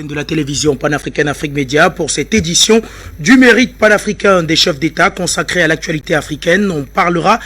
l'antenne de la télévision panafricaine Afrique Média pour cette édition du mérite panafricain des chefs d'État consacrée à l'actualité africaine. On parlera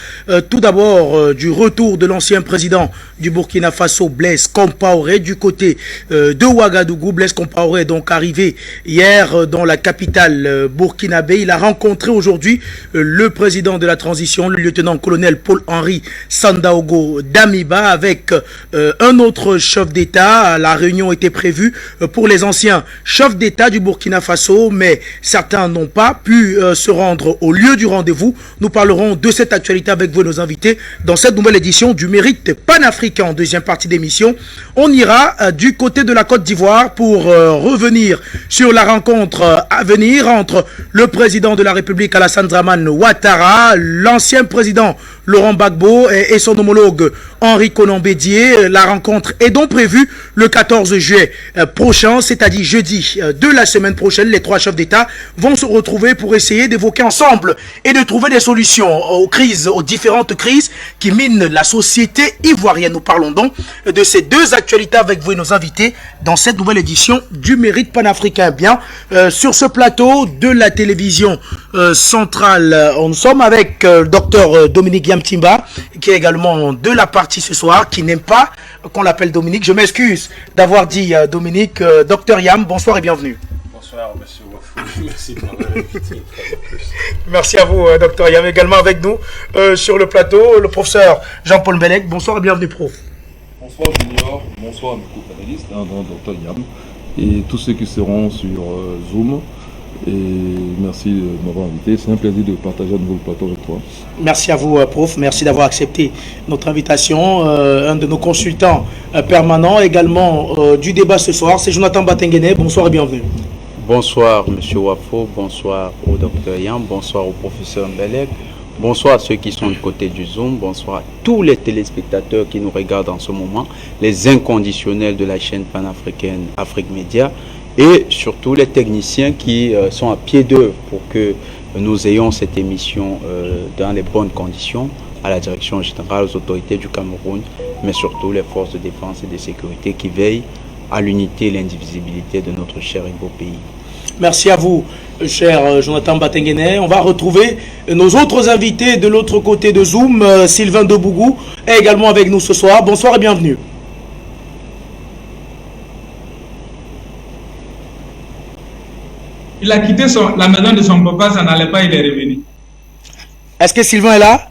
tout d'abord du retour de l'ancien président du Burkina Faso, Blaise Compaoré, du côté de Ouagadougou. Blaise Compaoré est donc arrivé hier dans la capitale burkinabé. Il a rencontré aujourd'hui le président de la transition, le lieutenant-colonel Paul-Henri Sandaogo Damiba, avec un autre chef d'État. La réunion était prévue pour les anciens chefs d'État du Burkina Faso, mais certains n'ont pas pu se rendre au lieu du rendez-vous. Nous parlerons de cette actualité avec vous, nos invités, dans cette nouvelle édition du Mérite panafricain. En deuxième partie d'émission, on ira du côté de la Côte d'Ivoire pour revenir sur la rencontre à venir entre le président de la République Alassane Dramane Ouattara, l'ancien président Laurent Gbagbo et son homologue Henri Konan Bédié. La rencontre est donc prévue le 14 juillet prochain, c'est-à-dire jeudi de la semaine prochaine. Les trois chefs d'État vont se retrouver pour essayer d'évoquer ensemble et de trouver des solutions aux crises, aux différentes crises qui minent la société ivoirienne. Nous parlons donc de ces deux actualités avec vous et nos invités dans cette nouvelle édition du Mérite panafricain. Bien, sur ce plateau de la télévision centrale, nous sommes avec le docteur Dominique Yamtimba, qui est également de la partie ce soir, qui n'aime pas qu'on l'appelle Dominique. Je m'excuse d'avoir dit Dominique. Docteur Yam, bonsoir et bienvenue. Bonsoir, monsieur Wafou. Merci de m'avoir invité. Merci à vous, docteur Yam. Également avec nous sur le plateau, le professeur Jean-Paul Mbelek. Bonsoir et bienvenue, prof. Bonsoir, Junior. Bonsoir, mes co-panélistes, docteur Yam, et tous ceux qui seront sur Zoom. Et merci de m'avoir invité. C'est un plaisir de partager un nouveau plateau avec toi. Merci à vous, prof. Merci d'avoir accepté notre invitation. Un de nos consultants permanents également du débat ce soir, c'est Jonathan Batenguene. Bonsoir et bienvenue. Bonsoir, monsieur Wafo. Bonsoir au docteur Yam. Bonsoir au professeur Mbelek. Bonsoir à ceux qui sont du côté du Zoom. Bonsoir à tous les téléspectateurs qui nous regardent en ce moment, les inconditionnels de la chaîne panafricaine Afrique Média, et surtout les techniciens qui sont à pied d'œuvre pour que nous ayons cette émission dans les bonnes conditions, à la direction générale, aux autorités du Cameroun, mais surtout les forces de défense et de sécurité qui veillent à l'unité et l'indivisibilité de notre cher et beau pays. Merci à vous, cher Jonathan Batenguene. On va retrouver nos autres invités de l'autre côté de Zoom. Sylvain Debougou est également avec nous ce soir. Bonsoir et bienvenue. Il a quitté la maison de son papa, ça n'allait pas, il est revenu. Est-ce que Sylvain est là?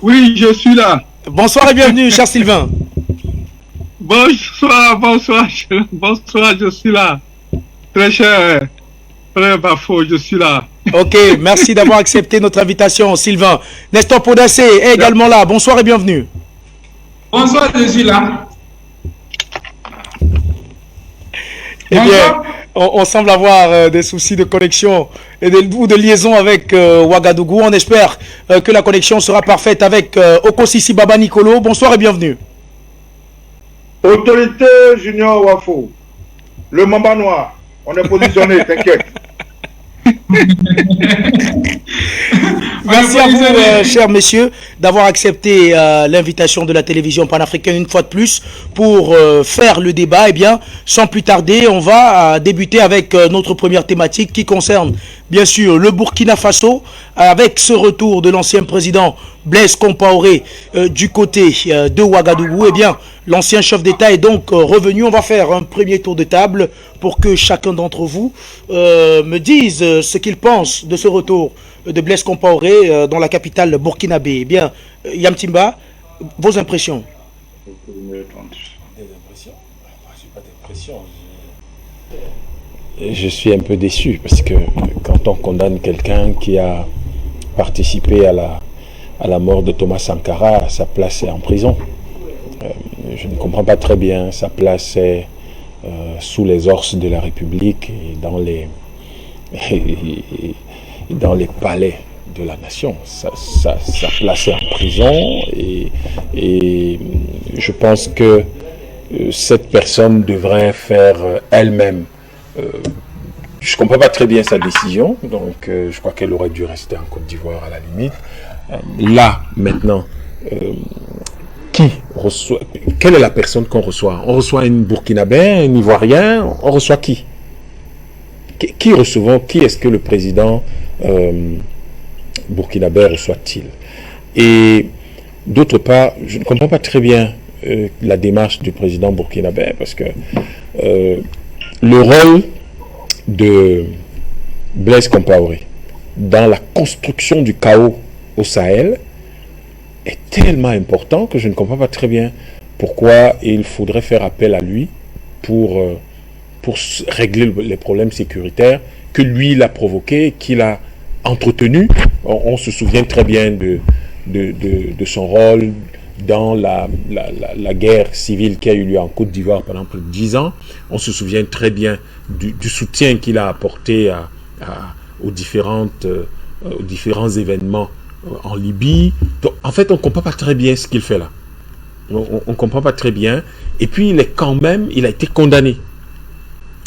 Oui, je suis là. Bonsoir et bienvenue, cher Sylvain. Bonsoir, je suis là. Très cher, frère Bafo, je suis là. Ok, merci d'avoir accepté notre invitation, Sylvain. Nestor Podassé est également là. Bonsoir et bienvenue. Bonsoir, je suis là. Eh bien, on semble avoir des soucis de connexion ou de liaison avec Ouagadougou. On espère que la connexion sera parfaite avec Okosisi Baba Nicolo. Bonsoir et bienvenue. Autorité Junior Wafo, le Mamba Noir, on est positionné, t'inquiète. Merci à vous, chers messieurs, d'avoir accepté l'invitation de la télévision panafricaine une fois de plus pour faire le débat. Eh bien, sans plus tarder, on va débuter avec notre première thématique qui concerne, bien sûr, le Burkina Faso, avec ce retour de l'ancien président Blaise Compaoré du côté de Ouagadougou. Eh bien, l'ancien chef d'État est donc revenu. On va faire un premier tour de table pour que chacun d'entre vous me dise ce qu'il pense de ce retour de Blaise Compaoré dans la capitale burkinabé. Eh bien, Yamtimba, vos impressions? Des impressions? Je n'ai pas d'impression. Je suis un peu déçu parce que quand on condamne quelqu'un qui a participé à la mort de Thomas Sankara, sa place est en prison. Je ne comprends pas très bien. Sa place est sous les orses de la République et dans les palais de la nation. Sa place est en prison et je pense que cette personne devrait faire elle-même. Je ne comprends pas très bien sa décision, donc je crois qu'elle aurait dû rester en Côte d'Ivoire à la limite. Là, maintenant, qui reçoit, quelle est la personne qu'on reçoit? On reçoit un Burkinabé, un Ivoirien, on reçoit qui? Qui recevons? Qui est-ce que le président burkinabé reçoit-il? Et d'autre part, je ne comprends pas très bien la démarche du président burkinabé, parce que le rôle de Blaise Compaoré dans la construction du chaos au Sahel est tellement important que je ne comprends pas très bien pourquoi il faudrait faire appel à lui pour régler les problèmes sécuritaires que lui il a provoqués, qu'il a entretenu. On se souvient très bien de son rôle dans la guerre civile qui a eu lieu en Côte d'Ivoire pendant plus de 10 ans. On se souvient très bien du soutien qu'il a apporté aux différents événements en Libye. Donc, en fait, on ne comprend pas très bien ce qu'il fait là. On ne comprend pas très bien. Et puis, il a été condamné.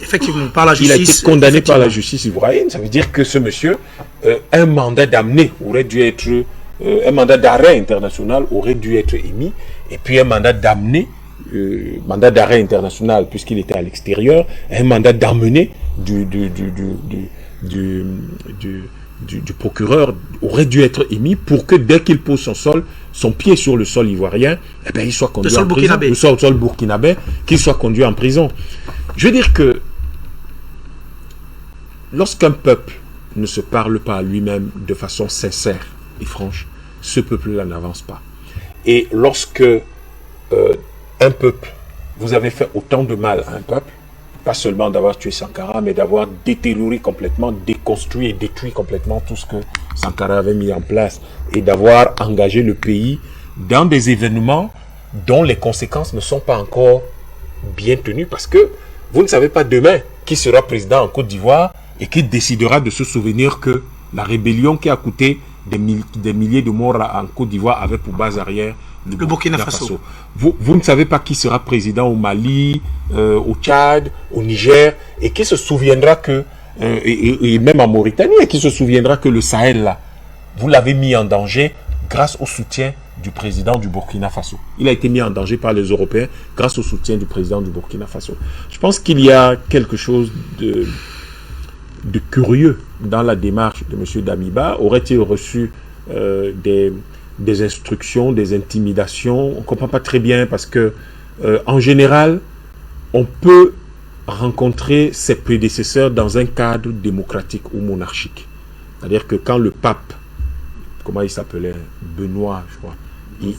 Effectivement, par la justice. Il a été condamné par la justice ivoirienne. Ça veut dire que ce monsieur, un mandat d'amener aurait dû être, un mandat d'arrêt international aurait dû être émis, et puis un mandat d'amener, mandat d'arrêt international puisqu'il était à l'extérieur, un mandat d'amener du procureur aurait dû être émis pour que dès qu'il pose son pied sur le sol ivoirien, eh bien, il soit conduit en prison. Le sol burkinabé, qu'il soit conduit en prison. Je veux dire que lorsqu'un peuple ne se parle pas à lui-même de façon sincère et franche, ce peuple-là n'avance pas. Et lorsque un peuple, vous avez fait autant de mal à un peuple, pas seulement d'avoir tué Sankara, mais d'avoir détérioré complètement, déconstruit et détruit complètement tout ce que Sankara avait mis en place, et d'avoir engagé le pays dans des événements dont les conséquences ne sont pas encore bien tenues, parce que vous ne savez pas demain qui sera président en Côte d'Ivoire et qui décidera de se souvenir que la rébellion qui a coûté des milliers de morts en Côte d'Ivoire avait pour base arrière le Burkina Faso. Vous ne savez pas qui sera président au Mali, au Tchad, au Niger, et qui se souviendra que, et même en Mauritanie, et qui se souviendra que le Sahel, là, vous l'avez mis en danger grâce au soutien du président du Burkina Faso. Il a été mis en danger par les Européens grâce au soutien du président du Burkina Faso. Je pense qu'il y a quelque chose de curieux dans la démarche de M. Damiba. Aurait-il reçu des instructions, des intimidations? On ne comprend pas très bien, parce que en général, on peut rencontrer ses prédécesseurs dans un cadre démocratique ou monarchique. C'est-à-dire que quand le pape, comment il s'appelait, Benoît, je crois.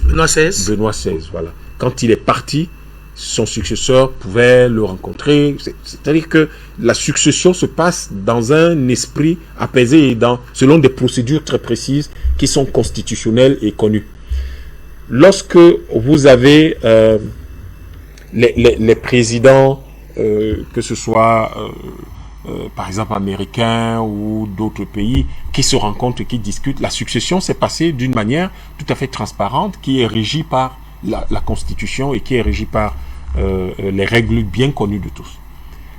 Benoît XVI. Benoît XVI, voilà. Quand il est parti, son successeur pouvait le rencontrer. C'est-à-dire que la succession se passe dans un esprit apaisé et selon des procédures très précises qui sont constitutionnelles et connues. Lorsque vous avez les présidents, que ce soit par exemple américains ou d'autres pays, qui se rencontrent et qui discutent, la succession s'est passée d'une manière tout à fait transparente, qui est régie par la Constitution et qui est régie par les règles bien connues de tous.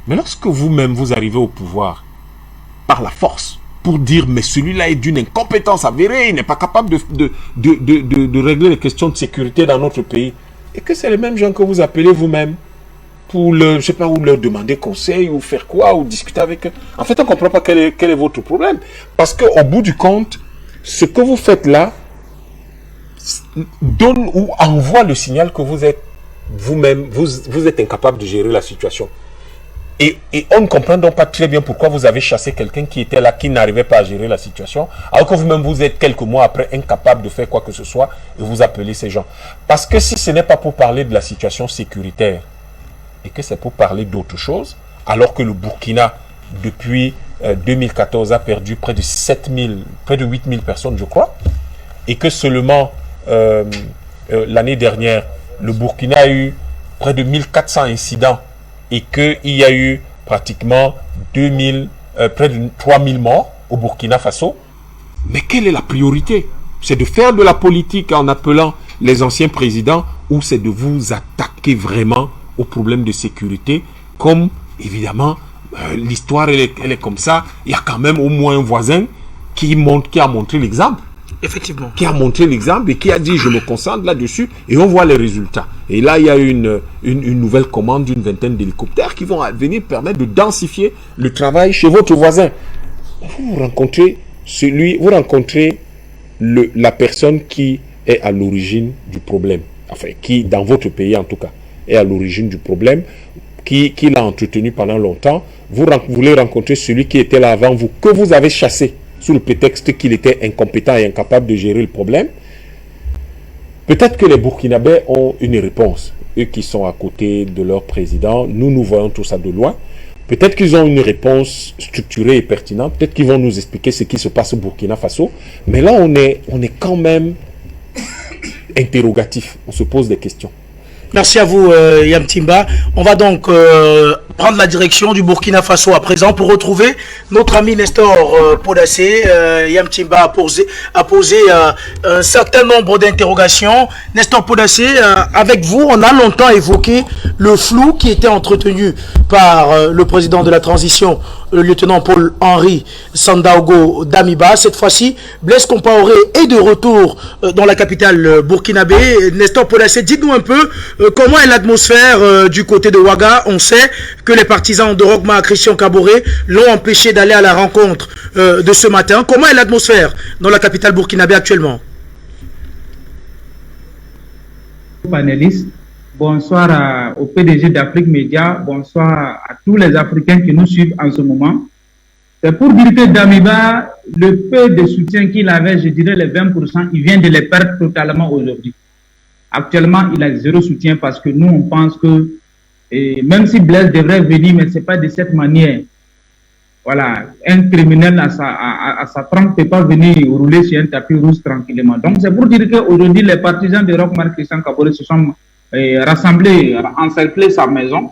Mais lorsque vous-même vous arrivez au pouvoir par la force, pour dire mais celui-là est d'une incompétence avérée, il n'est pas capable de régler les questions de sécurité dans notre pays, et que c'est les mêmes gens que vous appelez vous-même pour je sais pas, ou leur demander conseil, ou faire quoi, ou discuter avec eux. En fait, on ne comprend pas quel est votre problème. Parce qu'au bout du compte, ce que vous faites là donne ou envoie le signal que vous êtes vous-même, vous êtes incapable de gérer la situation. Et on ne comprend donc pas très bien pourquoi vous avez chassé quelqu'un qui était là, qui n'arrivait pas à gérer la situation, alors que vous-même vous êtes quelques mois après incapable de faire quoi que ce soit, et vous appelez ces gens. Parce que si ce n'est pas pour parler de la situation sécuritaire, et que c'est pour parler d'autre chose, alors que le Burkina, depuis 2014, a perdu près de 8000 personnes, je crois, et que seulement l'année dernière, le Burkina a eu près de 1400 incidents, et qu'il y a eu pratiquement près de 3000 morts au Burkina Faso. Mais quelle est la priorité? C'est de faire de la politique en appelant les anciens présidents, ou c'est de vous attaquer vraiment aux problèmes de sécurité? Comme évidemment l'histoire elle est comme ça, il y a quand même au moins un voisin qui a montré l'exemple. Effectivement. Qui a montré l'exemple et qui a dit je me concentre là-dessus et on voit les résultats. Et là, il y a une nouvelle commande d'une vingtaine d'hélicoptères qui vont venir permettre de densifier le travail chez votre voisin. Vous rencontrez la personne qui est à l'origine du problème, enfin qui dans votre pays en tout cas est à l'origine du problème, qui l'a entretenu pendant longtemps. Vous voulez rencontrer celui qui était là avant vous, que vous avez chassé sous le prétexte qu'il était incompétent et incapable de gérer le problème. Peut-être que les Burkinabés ont une réponse, eux qui sont à côté de leur président. Nous voyons tout ça de loin. Peut-être qu'ils ont une réponse structurée et pertinente. Peut-être qu'ils vont nous expliquer ce qui se passe au Burkina Faso. Mais là, on est quand même interrogatif. On se pose des questions. Merci à vous, Yamtimba. On va donc prendre la direction du Burkina Faso à présent pour retrouver notre ami Nestor Podassé. Yamtimba a posé un certain nombre d'interrogations. Nestor Podassé, avec vous, on a longtemps évoqué le flou qui était entretenu par le président de la transition, le lieutenant Paul-Henri Sandaogo Damiba. Cette fois-ci, Blaise Compaoré est de retour dans la capitale burkinabé. Nestor Podassé, dites-nous un peu comment est l'atmosphère du côté de Ouaga. On sait que les partisans de Rogma Christian Kaboré l'ont empêché d'aller à la rencontre de ce matin. Comment est l'atmosphère dans la capitale burkinabé actuellement? Panélistes, bonsoir au PDG d'Afrique Média, bonsoir à tous les Africains qui nous suivent en ce moment. C'est pour dire que Damiba, le peu de soutien qu'il avait, je dirais les 20%, il vient de les perdre totalement aujourd'hui. Actuellement, il a zéro soutien parce que nous, on pense que, même si Blaise devrait venir, mais c'est pas de cette manière. Voilà, un criminel à sa trempe ne peut pas venir rouler sur un tapis rouge tranquillement. Donc, c'est pour dire qu'aujourd'hui, les partisans de Roch-Marc Christian Kaboré se sont rassemblés, encerclés sa maison.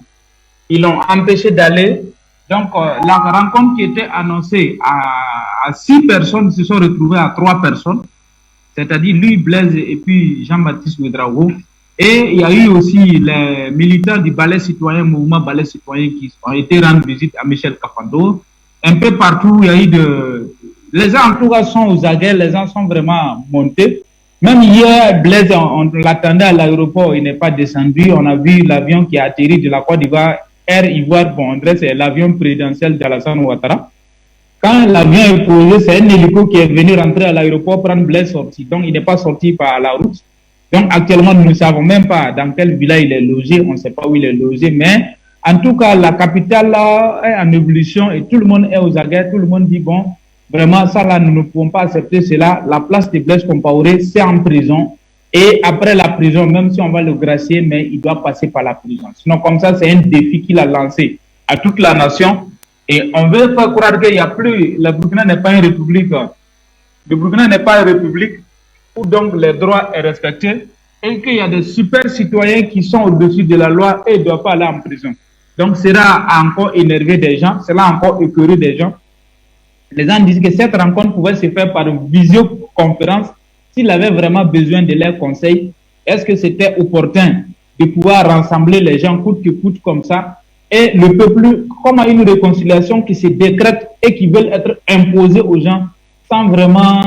Ils l'ont empêché d'aller. Donc, la rencontre qui était annoncée à 6 personnes se sont retrouvées à 3 personnes. C'est-à-dire lui, Blaise et puis Jean-Baptiste Ouedraogo. Et il y a eu aussi les militants du Balai Citoyen, mouvement Balai Citoyen, qui ont été rendre visite à Michel Kafando. Un peu partout, il y a eu les gens en tout cas sont aux aguets, les gens sont vraiment montés. Même hier, Blaise, on l'attendait à l'aéroport, il n'est pas descendu. On a vu l'avion qui a atterri de la Côte d'Ivoire, Air Ivoire, bon, c'est l'avion présidentiel d'Alassane Ouattara. Quand l'avion est posé, c'est un hélico qui est venu rentrer à l'aéroport prendre Blaise sorti. Donc, il n'est pas sorti par la route. Donc, actuellement, nous ne savons même pas dans quel village il est logé. On ne sait pas où il est logé. Mais, en tout cas, la capitale là, est en ébullition et tout le monde est aux aguets. Tout le monde dit, bon, vraiment, ça là, nous ne pouvons pas accepter cela. La place de Blaise Compaoré, c'est en prison. Et après la prison, même si on va le gracier, mais il doit passer par la prison. Sinon, comme ça, c'est un défi qu'il a lancé à toute la nation. Et on veut pas croire qu'il n'y a plus, le Burkina n'est pas une république. Le Burkina n'est pas une république où donc les droits sont respectés et qu'il y a des super citoyens qui sont au-dessus de la loi et ne doivent pas aller en prison. Donc cela a encore énervé des gens, cela a encore écœuré des gens. Les gens disent que cette rencontre pouvait se faire par visioconférence s'il avait vraiment besoin de leurs conseils. Est-ce que c'était opportun de pouvoir rassembler les gens coûte que coûte comme ça? Et le peuple, comme à une réconciliation qui se décrète et qui veulent être imposés aux gens sans vraiment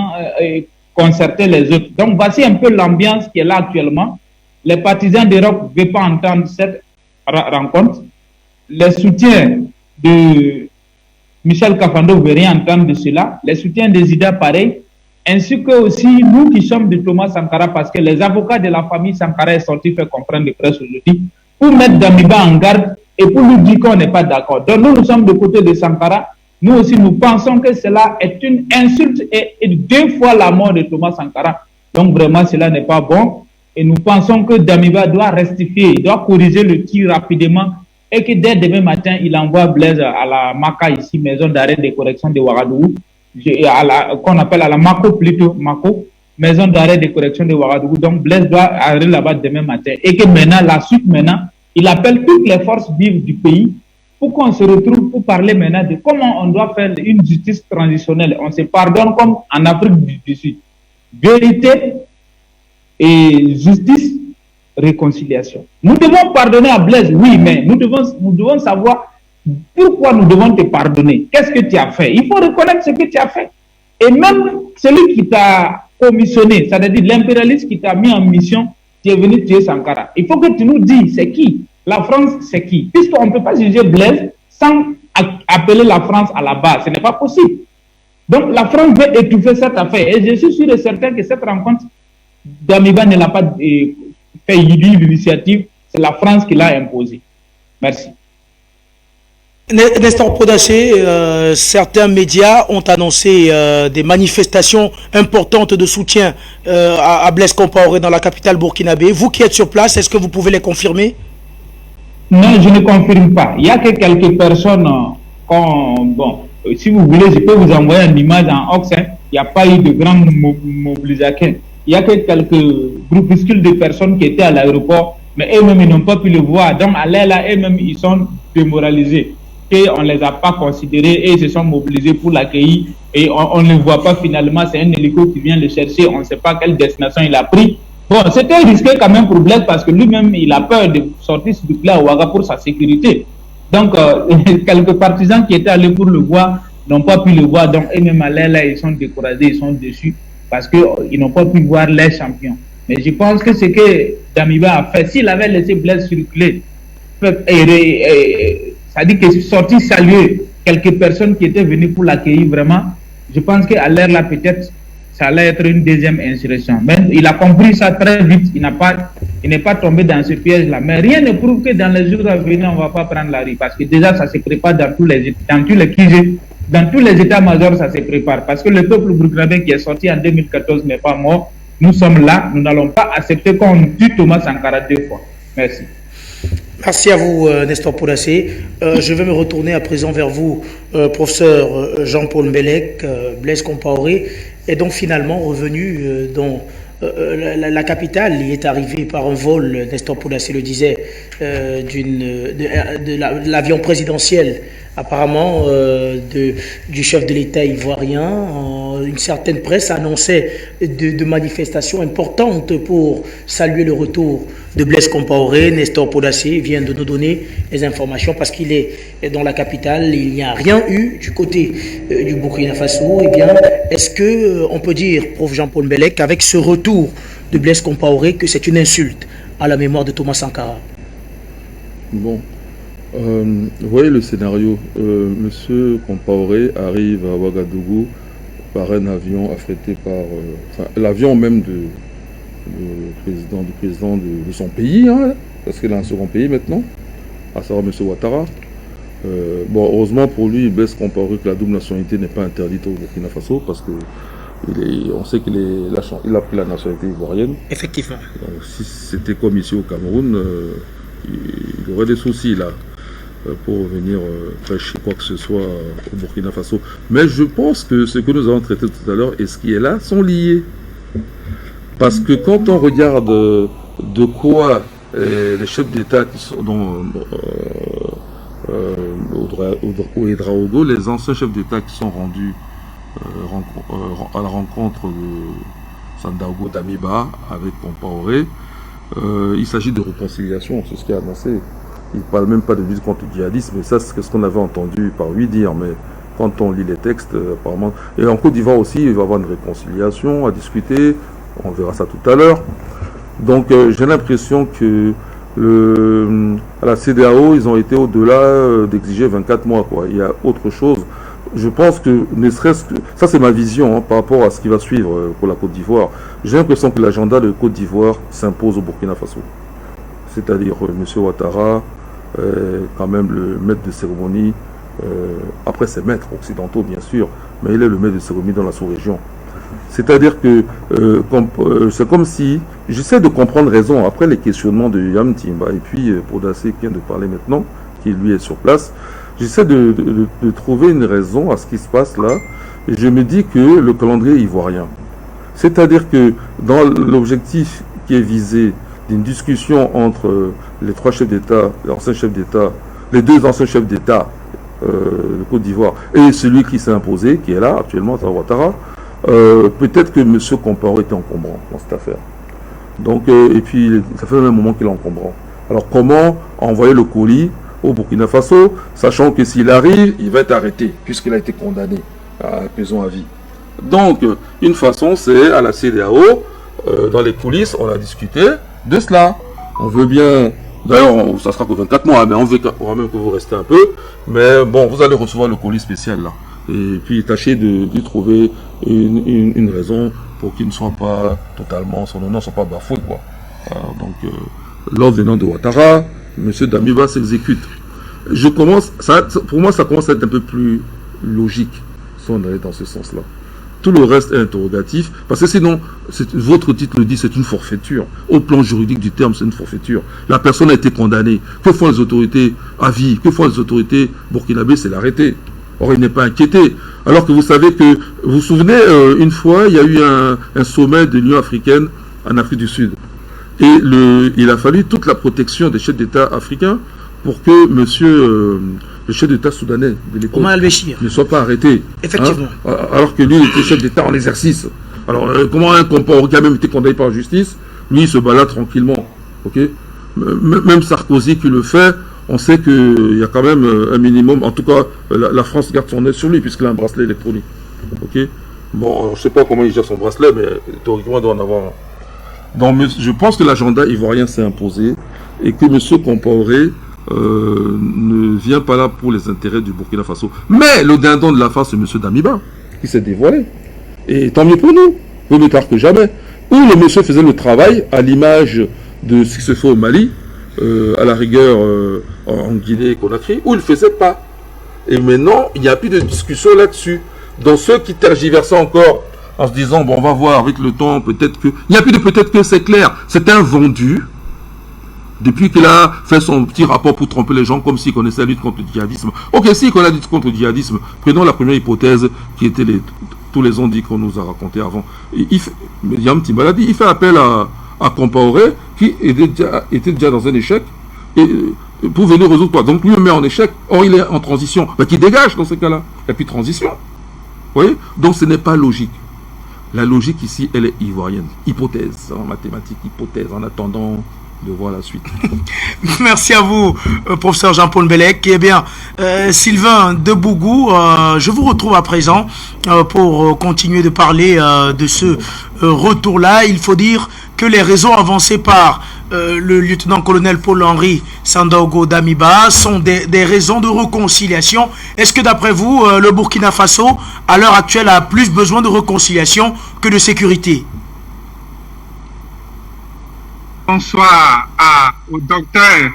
concerter les autres. Donc voici un peu l'ambiance qui est là actuellement. Les partisans de Roch ne veulent pas entendre cette rencontre. Les soutiens de Michel Kafando ne veulent rien entendre de cela. Les soutiens des Ida, pareil. Ainsi que aussi nous qui sommes de Thomas Sankara, parce que les avocats de la famille Sankara sont sortis faire comprendre de presse aujourd'hui pour mettre Damiba en garde et pour lui dire qu'on n'est pas d'accord. Donc nous sommes de côté de Sankara. Nous aussi, nous pensons que cela est une insulte et 2 fois la mort de Thomas Sankara. Donc vraiment, cela n'est pas bon. Et nous pensons que Damiba doit rectifier, il doit corriger le tir rapidement et que dès demain matin, il envoie Blaise à la MACA ici, maison d'arrêt de correction de Ouagadougou, qu'on appelle à la MACO plutôt, MACO, maison d'arrêt de correction de Ouagadougou. Donc Blaise doit arriver là-bas demain matin. Et que maintenant, la suite maintenant, il appelle toutes les forces vives du pays pour qu'on se retrouve pour parler maintenant de comment on doit faire une justice transitionnelle. On se pardonne comme en Afrique du Sud. Vérité et justice, réconciliation. Nous devons pardonner à Blaise, oui, mais nous devons savoir pourquoi nous devons te pardonner. Qu'est-ce que tu as fait? Il faut reconnaître ce que tu as fait. Et même celui qui t'a commissionné, c'est-à-dire l'impérialiste qui t'a mis en mission, qui est venu tuer Sankara. Il faut que tu nous dises c'est qui. La France, c'est qui? Puisqu'on ne peut pas juger Blaise sans appeler la France à la base. Ce n'est pas possible. Donc la France veut étouffer cette affaire. Et je suis sûr et certain que cette rencontre d'Amiba ne l'a pas fait l'initiative. C'est la France qui l'a imposée. Merci. Nestor Podacé, certains médias ont annoncé des manifestations importantes de soutien à Blaise Compaoré dans la capitale burkinabé. Vous qui êtes sur place, est-ce que vous pouvez les confirmer? Non, je ne confirme pas. Il y a que quelques personnes, bon, si vous voulez, je peux vous envoyer une image en Ox. Il n'y a pas eu de grande mobilisation. Il y a que quelques groupuscules de personnes qui étaient à l'aéroport, mais eux-mêmes, ils n'ont pas pu le voir. Donc, à l'air là, eux-mêmes, ils sont démoralisés. Et on ne les a pas considérés et ils se sont mobilisés pour l'accueillir. Et on ne le voit pas finalement. C'est un hélico qui vient le chercher. On ne sait pas quelle destination il a pris. Bon, c'était risqué quand même pour Blaise parce que lui-même, il a peur de sortir s'il vous plaît à Ouaga pour sa sécurité. Donc, quelques partisans qui étaient allés pour le voir n'ont pas pu le voir. Donc, eux-mêmes à l'air là, ils sont découragés, ils sont déçus parce qu'ils n'ont pas pu voir les champions. Mais je pense que ce que Damiba a fait, s'il avait laissé Blaise circuler, ça dit que sorti saluer quelques personnes qui étaient venues pour l'accueillir vraiment, je pense qu'à l'air là, peut-être, ça allait être une deuxième insurrection. Mais il a compris ça très vite, il n'est pas tombé dans ce piège-là. Mais rien ne prouve que dans les jours à venir, on ne va pas prendre la rue. Parce que déjà, ça se prépare dans tous les états-majors, ça se prépare. Parce que le peuple burkinabé qui est sorti en 2014 n'est pas mort. Nous sommes là, nous n'allons pas accepter qu'on tue Thomas Sankara 2 fois. Merci. Merci à vous, Nestor Podacé. Je vais me retourner à présent vers vous, professeur Jean-Paul Mbelek. Blaise Compaoré est donc finalement revenu dans la capitale. Il est arrivé par un vol, Nestor Podacé le disait, de l'avion présidentiel, apparemment du chef de l'État ivoirien. Une certaine presse annonçait de manifestations importantes pour saluer le retour de Blaise Compaoré. Nestor Podacé vient de nous donner les informations parce qu'il est dans la capitale. Il n'y a rien eu du côté du Burkina Faso. Eh bien, est-ce qu'on peut dire, prof Jean-Paul Mbelek, qu'avec ce retour de Blaise Compaoré, que c'est une insulte à la mémoire de Thomas Sankara? Bon. Vous voyez le scénario. Monsieur Compaoré arrive à Ouagadougou par un avion affrété par l'avion même du président de son pays, hein, parce qu'il a un second pays maintenant, à savoir M. Ouattara. Bon, heureusement pour lui, Blaise Compaoré, que la double nationalité n'est pas interdite au Burkina Faso, parce que on sait qu'il a pris la nationalité ivoirienne. Effectivement. Si c'était comme ici au Cameroun, il aurait des soucis là pour venir prêcher quoi que ce soit au Burkina Faso. Mais je pense que ce que nous avons traité tout à l'heure et ce qui est là sont liés. Parce que quand on regarde de quoi les chefs d'État qui sont Ouédraogo, les anciens chefs d'État qui sont rendus à la rencontre de Sandaogo Damiba avec Compaoré, il s'agit de réconciliation, c'est ce qui est annoncé. Il ne parle même pas de lutte contre le djihadisme, mais ça c'est ce qu'on avait entendu par lui dire, mais quand on lit les textes, apparemment... Et en Côte d'Ivoire aussi, il va y avoir une réconciliation à discuter, on verra ça tout à l'heure. Donc j'ai l'impression que à la CEDEAO, ils ont été au-delà d'exiger 24 mois, quoi. Il y a autre chose. Je pense que, ne serait-ce que... Ça c'est ma vision par rapport à ce qui va suivre pour la Côte d'Ivoire. J'ai l'impression que l'agenda de Côte d'Ivoire s'impose au Burkina Faso. C'est-à-dire M. Ouattara, quand même le maître de cérémonie, après c'est maîtres occidentaux bien sûr, mais il est le maître de cérémonie dans la sous-région. C'est-à-dire que c'est comme si, j'essaie de comprendre raison, après les questionnements de Yam Timba et puis Podacé qui vient de parler maintenant, qui lui est sur place, j'essaie de trouver une raison à ce qui se passe là, et je me dis que le calendrier ivoirien, c'est-à-dire que dans l'objectif qui est visé d'une discussion entre les trois chefs d'État, les deux anciens chefs d'État de Côte d'Ivoire et celui qui s'est imposé, qui est là actuellement, c'est Ouattara, peut-être que M. Compaoré était encombrant dans cette affaire. Donc, et puis, ça fait un moment qu'il est encombrant. Alors, comment envoyer le colis au Burkina Faso, sachant que s'il arrive, il va être arrêté, puisqu'il a été condamné à prison à vie. Donc, une façon, c'est à la CEDEAO, dans les coulisses, on a discuté de cela. On veut bien, d'ailleurs, ça sera que 24 mois, mais on veut quand même que vous restez un peu. Mais bon, vous allez recevoir le colis spécial là. Et puis, tâchez de trouver une raison pour qu'il ne soit pas totalement, son nom ne soit pas bafoué, quoi. Donc, l'ordre venant de Ouattara, M. Damiba s'exécute. Pour moi, ça commence à être un peu plus logique, si on allait dans ce sens-là. Tout le reste est interrogatif, parce que sinon, votre titre le dit, c'est une forfaiture. Au plan juridique du terme, c'est une forfaiture. La personne a été condamnée. Que font les autorités à vie? Que font les autorités burkinabées? C'est l'arrêter. Or, il n'est pas inquiété. Alors que vous savez que, vous vous souvenez, une fois, il y a eu un sommet de l'Union africaine en Afrique du Sud. Et il a fallu toute la protection des chefs d'État africains pour que le chef d'État soudanais de l'époque ne soit pas arrêté. Effectivement. Hein, alors que lui, il était chef d'État en exercice. Alors, comment un compaoré qui a même été condamné par la justice, lui, il se balade tranquillement. Okay, même Sarkozy qui le fait, on sait qu'il y a quand même un minimum. En tout cas, la France garde son œil sur lui, puisqu'il a un bracelet électronique. Okay, bon, je ne sais pas comment il gère son bracelet, mais théoriquement, il doit en avoir un. Donc, je pense que l'agenda ivoirien s'est imposé et que M. Compaoré ne vient pas là pour les intérêts du Burkina Faso. Mais le dindon de la face, c'est M. Damiba, qui s'est dévoilé. Et tant mieux pour nous, mieux tard que jamais. Où le monsieur faisait le travail, à l'image de ce qui se fait au Mali, à la rigueur en Guinée et Conakry, où il ne faisait pas. Et maintenant, il n'y a plus de discussion là-dessus. Donc ceux qui tergiversent encore en se disant, bon, on va voir avec le temps, peut-être que... Il n'y a plus de peut-être que, c'est clair. C'est un vendu. Depuis qu'il a fait son petit rapport pour tromper les gens, comme s'il connaissait la lutte contre le djihadisme. Ok, s'il connaît la lutte contre le djihadisme, prenons la première hypothèse qui était tous les ondits qu'on nous a raconté avant. Il y a une petite maladie. Il fait appel à Compaoré, qui était déjà dans un échec, et pour venir résoudre quoi. Donc lui le met en échec. Or, il est en transition. Ben, qui dégage dans ce cas-là. Il n'y a plus de transition. Vous voyez? Donc ce n'est pas logique. La logique ici, elle est ivoirienne. Hypothèse, en mathématiques, hypothèse, en attendant de voir la suite. Merci à vous, professeur Jean-Paul Mbelek. Eh bien, Sylvain de Bougou, je vous retrouve à présent pour continuer de parler de ce retour-là. Il faut dire que les raisons avancées par le lieutenant-colonel Paul-Henri Sandaogo Damiba sont des raisons de réconciliation. Est-ce que d'après vous, le Burkina Faso, à l'heure actuelle, a plus besoin de réconciliation que de sécurité? Bonsoir au docteur,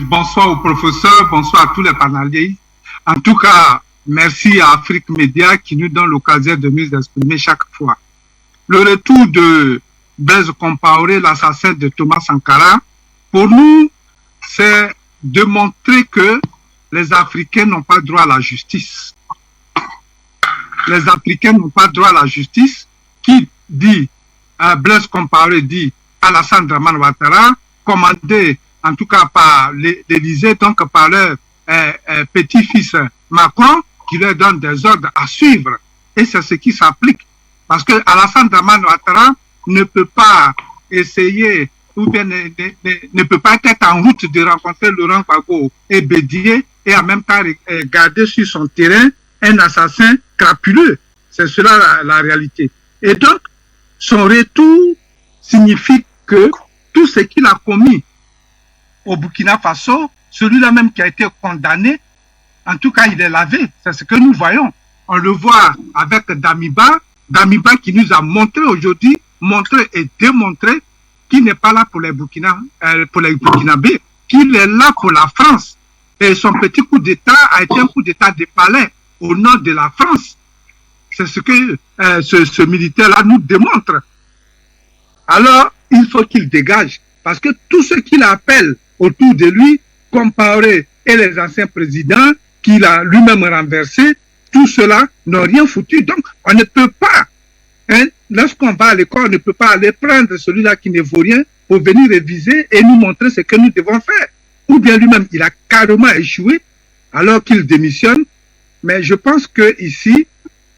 bonsoir au professeur, bonsoir à tous les panélistes. En tout cas, merci à Afrique Média qui nous donne l'occasion de nous exprimer chaque fois. Le retour de Blaise Compaoré, l'assassin de Thomas Sankara, pour nous, c'est de montrer que les Africains n'ont pas droit à la justice. Les Africains n'ont pas droit à la justice. Qui dit Blaise Compaoré dit Alassane Dramane Ouattara, commandé en tout cas par l'Élysée, donc par leur petit-fils Macron, qui leur donne des ordres à suivre. Et c'est ce qui s'applique. Parce que Alassane Dramane Ouattara ne peut pas essayer, ou bien ne peut pas être en route de rencontrer Laurent Gbagbo et Bédié, et en même temps garder sur son terrain un assassin crapuleux. C'est cela la réalité. Et donc, son retour signifie que tout ce qu'il a commis au Burkina Faso, celui-là même qui a été condamné, en tout cas il est lavé. C'est ce que nous voyons. On le voit avec Damiba qui nous a montré aujourd'hui, montré et démontré qu'il n'est pas là pour les Burkinabés, qu'il est là pour la France. Et son petit coup d'État a été un coup d'État de palais au nom de la France. C'est ce que ce militaire-là nous démontre. Alors, il faut qu'il dégage. Parce que tout ce qu'il appelle autour de lui, Compaoré et les anciens présidents qu'il a lui-même renversés, tout cela n'a rien foutu. Donc, on ne peut pas, lorsqu'on va à l'école, on ne peut pas aller prendre celui-là qui ne vaut rien pour venir réviser et nous montrer ce que nous devons faire. Ou bien lui-même, il a carrément échoué alors qu'il démissionne. Mais je pense que ici,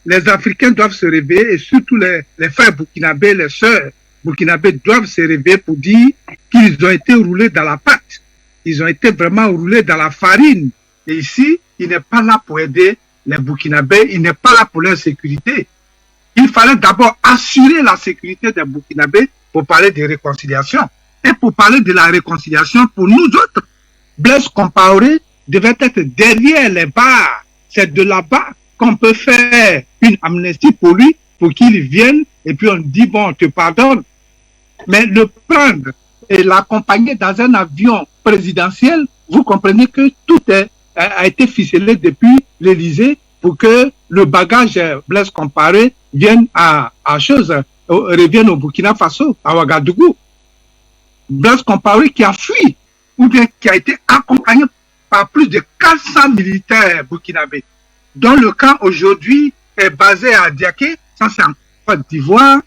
les Africains doivent se réveiller et surtout les frères burkinabés, les sœurs burkinabés doivent se réveiller pour dire qu'ils ont été roulés dans la pâte. Ils ont été vraiment roulés dans la farine. Et ici, il n'est pas là pour aider les Burkinabés, il n'est pas là pour leur sécurité. Il fallait d'abord assurer la sécurité des Burkinabés pour parler de réconciliation. Et pour parler de la réconciliation, pour nous autres, Blaise Compaoré devait être derrière les barres. C'est de là-bas qu'on peut faire une amnistie pour lui, pour qu'il vienne, et puis on dit, bon, on te pardonne. Mais le prendre et l'accompagner dans un avion présidentiel, vous comprenez que tout a été ficelé depuis l'Élysée pour que le bagage Blaise Compaoré revienne au Burkina Faso, à Ouagadougou. Blaise Compaoré qui a fui, ou bien qui a été accompagné par plus de 400 militaires burkinabés, dont le camp aujourd'hui est basé à Diaké, ça c'est en Côte d'Ivoire,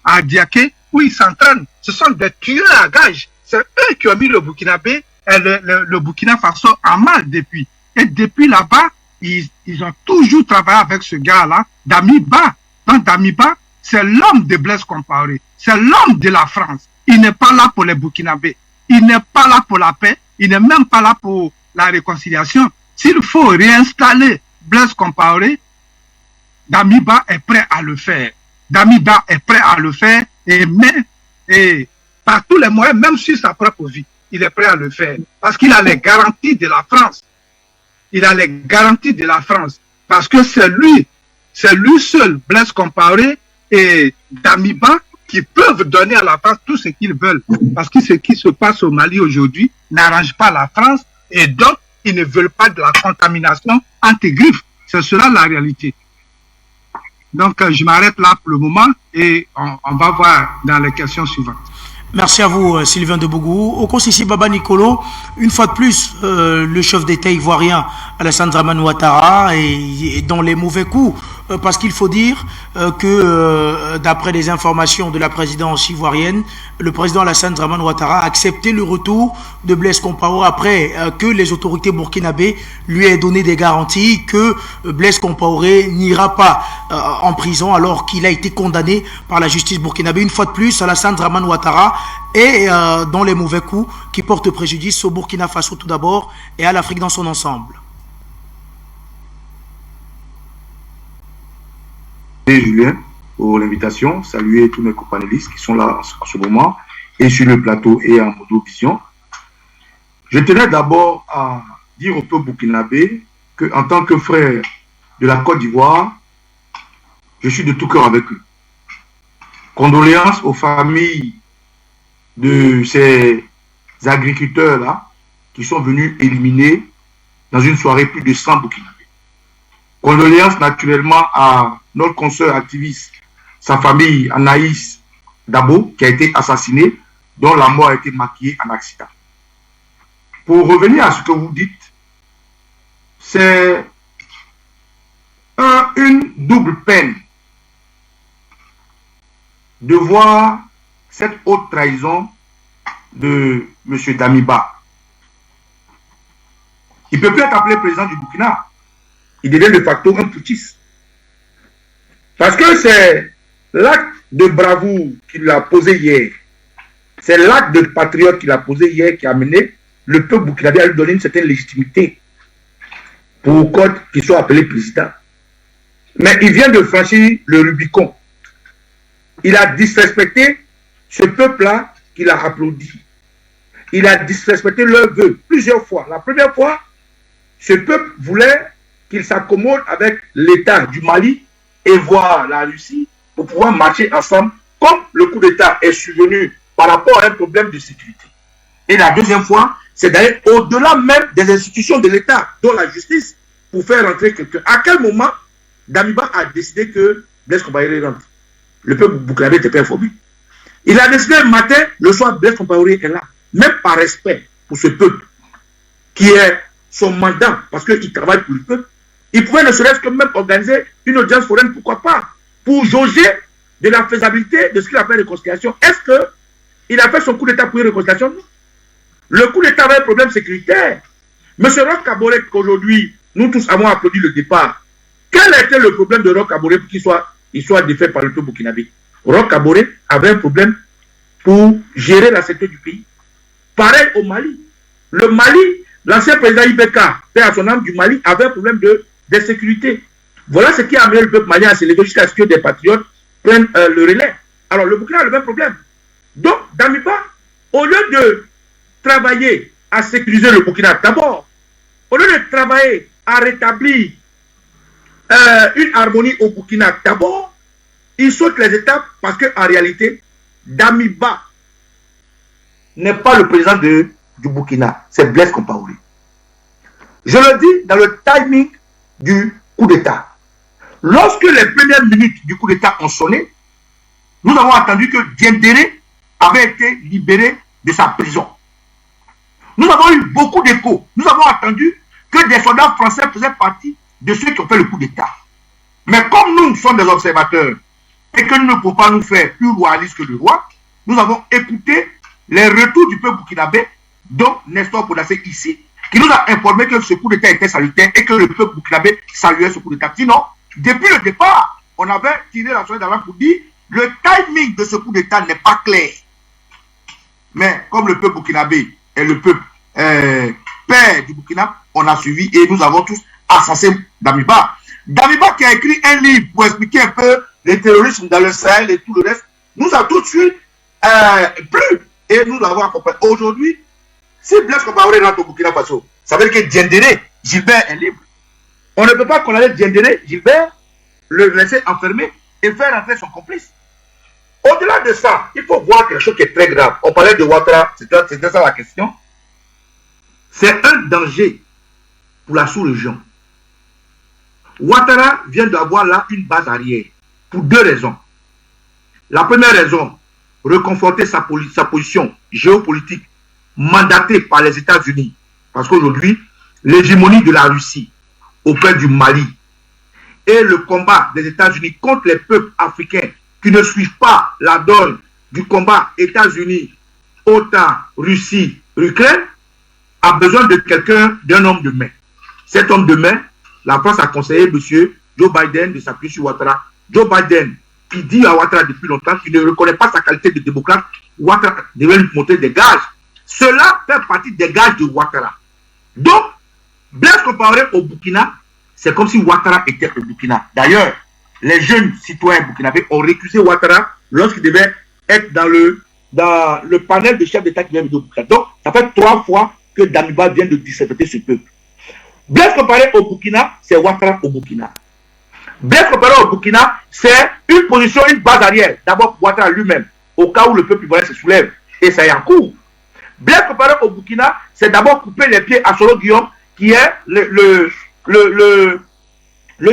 à Diaké, où ils s'entraînent. Ce sont des tueurs à gages. C'est eux qui ont mis le Burkinabé et le Burkina Faso en mal depuis. Et depuis là-bas, ils ont toujours travaillé avec ce gars-là, Damiba. Donc Damiba, c'est l'homme de Blaise Compaoré. C'est l'homme de la France. Il n'est pas là pour les Burkinabés. Il n'est pas là pour la paix. Il n'est même pas là pour la réconciliation. S'il faut réinstaller Blaise Compaoré, Damiba est prêt à le faire. Damiba est prêt à le faire et par tous les moyens, même sur sa propre vie, il est prêt à le faire. Parce qu'il a les garanties de la France. Il a les garanties de la France. Parce que c'est lui seul, Blaise Compaoré et Damiba, qui peuvent donner à la France tout ce qu'ils veulent. Parce que ce qui se passe au Mali aujourd'hui n'arrange pas la France et donc ils ne veulent pas de la contamination anti-griffe. C'est cela la réalité. Donc je m'arrête là pour le moment et on va voir dans les questions suivantes. Merci à vous, Sylvain de Bougou. Au Kosisi Baba Nicolo, une fois de plus, le chef d'État ivoirien Alassane Dramane Ouattara est dans les mauvais coups, parce qu'il faut dire que, d'après les informations de la présidence ivoirienne, le président Alassane Dramane Ouattara a accepté le retour de Blaise Compaoré après que les autorités burkinabées lui aient donné des garanties que Blaise Compaoré n'ira pas en prison alors qu'il a été condamné par la justice burkinabé. Une fois de plus, Alassane Dramane Ouattara est dans les mauvais coups qui portent préjudice au Burkina Faso tout d'abord et à l'Afrique dans son ensemble. Julien, pour l'invitation, saluer tous mes copanélistes qui sont là en ce moment, et sur le plateau et en Modo-Vision. Je tenais d'abord à dire au peuple burkinabé qu'en tant que frère de la Côte d'Ivoire, je suis de tout cœur avec eux. Condoléances aux familles de ces agriculteurs-là qui sont venus éliminer dans une soirée plus de 100 burkinabés. Condoléances naturellement à notre consoeur activiste, sa famille Anaïs Dabo, qui a été assassinée, dont la mort a été maquillée en accident. Pour revenir à ce que vous dites, c'est une double peine de voir cette haute trahison de M. Damiba. Il ne peut plus être appelé président du Burkina. Il devient de facto un putschiste. Parce que c'est l'acte de bravoure qu'il a posé hier. C'est l'acte de patriote qu'il a posé hier qui a amené le peuple burkinabé à lui donner une certaine légitimité pour qu'il soit appelé président. Mais il vient de franchir le Rubicon. Il a disrespecté ce peuple-là qu'il a applaudi. Il a disrespecté leurs vœux plusieurs fois. La première fois, ce peuple voulait qu'il s'accommode avec l'État du Mali et voir la Russie pour pouvoir marcher ensemble, comme le coup d'État est survenu par rapport à un problème de sécurité. Et la deuxième fois, c'est d'aller au-delà même des institutions de l'État, dont la justice, pour faire rentrer quelqu'un. À quel moment Damiba a décidé que Blaise Compaoré rentre? Le peuple burkinabé n'était pas informé. Il a décidé le matin, le soir, Blaise Compaoré est là. Même par respect pour ce peuple, qui est son mandat, parce qu'il travaille pour le peuple, il pouvait ne serait-ce que même organiser une audience foraine, pourquoi pas, pour jauger de la faisabilité de ce qu'il appelle réconciliation. Est-ce qu'il a fait son coup d'État pour une réconciliation? Non. Le coup d'État avait un problème sécuritaire. M. Roch Kaboré, qu'aujourd'hui, nous tous avons applaudi le départ, quel était le problème de Roch Kaboré pour qu'il soit défait par le peuple burkinabé? Roch Kaboré avait un problème pour gérer la sécurité du pays. Pareil au Mali. Le Mali, l'ancien président Ibeka, père à son âme du Mali, avait un problème de d'insécurité. Voilà ce qui a amené le peuple malien à se lever jusqu'à ce que des patriotes prennent le relais. Alors le Burkina a le même problème. Donc Damiba, au lieu de travailler à sécuriser le Burkina d'abord, au lieu de travailler à rétablir une harmonie au Burkina d'abord, il saute les étapes parce qu'en réalité, Damiba n'est pas le président du Burkina, c'est Blaise Compaoré. Je le dis dans le timing du coup d'État. Lorsque les premières minutes du coup d'État ont sonné, nous avons entendu que Diendéré avait été libéré de sa prison. Nous avons eu beaucoup d'échos. Nous avons entendu que des soldats français faisaient partie de ceux qui ont fait le coup d'État. Mais comme nous sommes des observateurs et que nous ne pouvons pas nous faire plus royalistes que le roi, nous avons écouté les retours du peuple burkinabé, dont Nestor Podacé ici, qui nous a informé que ce coup d'État était salutaire et que le peuple burkinabé saluait ce coup d'État. Sinon, depuis le départ, on avait tiré la sonnette d'alarme pour dire le timing de ce coup d'État n'est pas clair. Mais comme le peuple burkinabé est le peuple père du Burkina, on a suivi et nous avons tous assassiné Damiba. Damiba qui a écrit un livre pour expliquer un peu les terrorismes dans le Sahel et tout le reste, nous a tout de suite plu et nous l'avons accompagné. Aujourd'hui, si Blaise Compaoré rentre au Burkina Faso, ça veut dire que Diendéré, Gilbert est libre. On ne peut pas condamner Diendéré, Gilbert, le laisser enfermer et faire entrer son complice. Au-delà de ça, il faut voir quelque chose qui est très grave. On parlait de Ouattara, c'était ça la question. C'est un danger pour la sous-région. Ouattara vient d'avoir là une base arrière pour deux raisons. La première raison, reconforter sa position géopolitique mandatée par les États-Unis. Parce qu'aujourd'hui, l'hégémonie de la Russie auprès du Mali et le combat des États-Unis contre les peuples africains qui ne suivent pas la donne du combat États-Unis, OTAN, Russie, Ukraine, a besoin de quelqu'un, d'un homme de main. Cet homme de main, la France a conseillé M. Joe Biden de s'appuyer sur Ouattara. Joe Biden, qui dit à Ouattara depuis longtemps qu'il ne reconnaît pas sa qualité de démocrate, Ouattara devait lui montrer des gages. Cela fait partie des gages de Ouattara. Donc, Blaise Compaoré au Burkina, c'est comme si Ouattara était au Burkina. D'ailleurs, les jeunes citoyens burkinabés ont récusé Ouattara lorsqu'il devait être dans le panel de chefs d'État qui vient de Burkina. Donc, ça fait 3 fois que Damiba vient de disrespecter ce peuple. Blaise Compaoré au Burkina, c'est Ouattara au Burkina. Blaise Compaoré au Burkina, c'est une position, une base arrière. D'abord pour Ouattara lui-même, au cas où le peuple ivoirien se soulève. Et ça est en cours. Blaise Compaoré au Burkina, c'est d'abord couper les pieds à Solo Guillaume, qui est le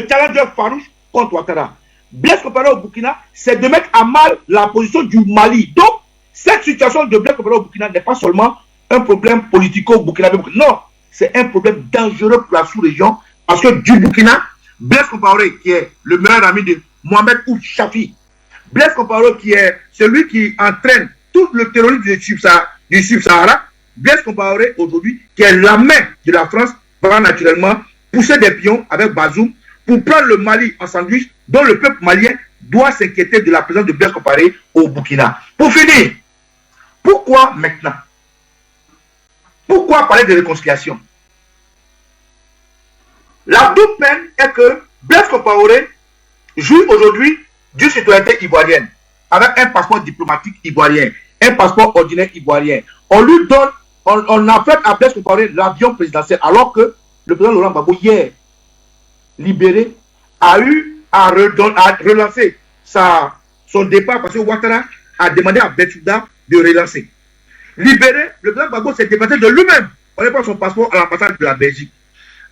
challenger farouche contre Ouattara. Blaise Compaoré au Burkina, c'est de mettre à mal la position du Mali. Donc, cette situation de Blaise Compaoré au Burkina n'est pas seulement un problème politico-burkinabé. Non, c'est un problème dangereux pour la sous-région parce que du Burkina, Blaise Compaoré, qui est le meilleur ami de Mohamed Ould Chafi, Blaise Compaoré, qui est celui qui entraîne tout le terrorisme du Sub-Sahara, Blaise Compaoré, aujourd'hui, qui est la main de la France, va naturellement pousser des pions avec Bazoum pour prendre le Mali en sandwich, dont le peuple malien doit s'inquiéter de la présence de Blaise Compaoré au Burkina. Pour finir, pourquoi maintenant? Pourquoi parler de réconciliation? La double peine est que Blaise Compaoré joue aujourd'hui d'une citoyenneté ivoirienne, avec un passeport diplomatique ivoirien, un passeport ordinaire ivoirien. On lui donne, on affecte à Blaise Compaoré l'avion présidentiel, alors que le président Laurent Gbagbo, hier libéré, a eu à relancer son départ parce que Ouattara a demandé à Bensouda de relancer. Libéré, le président Gbagbo s'est débattu de lui-même. On lui prend son passeport à l'ambassade de la Belgique.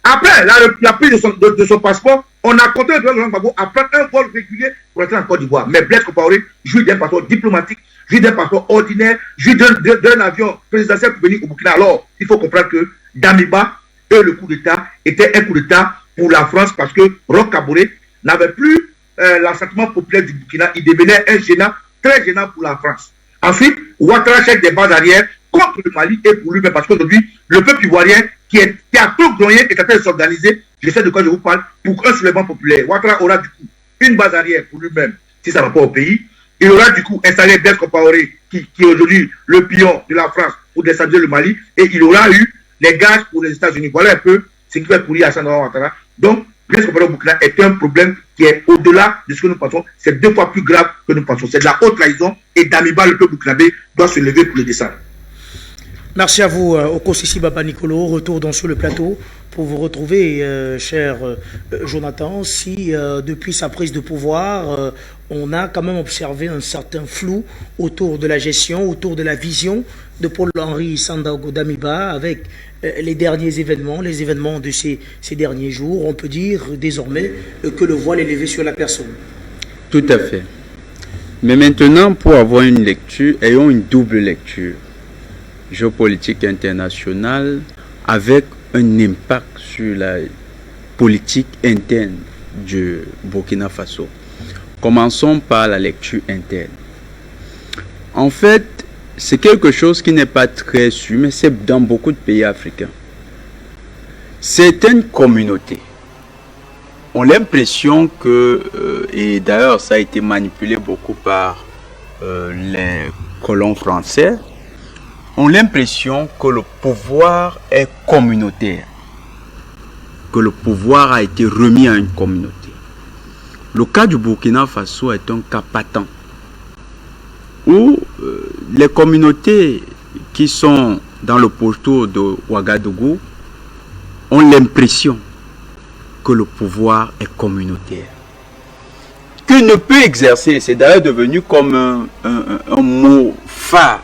Après la prise de son passeport, on a compté le président Gbagbo à prendre un vol régulier pour entrer en Côte d'Ivoire. Mais Blaise Compaoré joue d'un passeport diplomatique, joue d'un passeport ordinaire, joue d'un avion présidentiel pour venir au Burkina. Alors, il faut comprendre que Damiba et le coup d'État était un coup d'État pour la France parce que Roch Kaboré n'avait plus l'assentiment populaire du Burkina. Il devenait un gênant, très gênant pour la France. Ensuite, Ouattara cherche des bases arrière contre le Mali et pour lui-même parce qu'aujourd'hui, le peuple ivoirien qui a tout grogné est en train de s'organiser, je sais de quoi je vous parle, pour un soulèvement populaire. Ouattara aura du coup une base arrière pour lui-même, si ça ne va pas au pays. Il aura du coup installé Blaise Compaoré, qui est aujourd'hui le pion de la France pour déstabiliser le Mali, et il aura eu les gages pour les États-Unis. Voilà un peu ce qui fait pourrir à Ouattara. Donc, Blaise Compaoré au Burkina est un problème qui est au-delà de ce que nous pensons. C'est 2 fois plus grave que nous pensons. C'est de la haute trahison et Damiba, le peuple burkinabé, doit se lever pour le descendre. Merci à vous, Okosisi Baba Nicolo. Retour donc sur le plateau pour vous retrouver, cher Jonathan. Si depuis sa prise de pouvoir, on a quand même observé un certain flou autour de la gestion, autour de la vision de Paul-Henri Sandaogo Damiba avec les derniers événements, les événements de ces derniers jours, on peut dire désormais que le voile est levé sur la personne. Tout à fait. Mais maintenant, pour avoir une lecture, ayons une double lecture. Géopolitique internationale avec un impact sur la politique interne du Burkina Faso. Commençons par la lecture interne. En fait, c'est quelque chose qui n'est pas très sûr, mais c'est dans beaucoup de pays africains. Certaines communautés ont l'impression que, et d'ailleurs ça a été manipulé beaucoup par les colons français, ont l'impression que le pouvoir est communautaire, que le pouvoir a été remis à une communauté. Le cas du Burkina Faso est un cas patent, où les communautés qui sont dans le poteau de Ouagadougou ont l'impression que le pouvoir est communautaire, que ne peut exercer, c'est d'ailleurs devenu comme un mot phare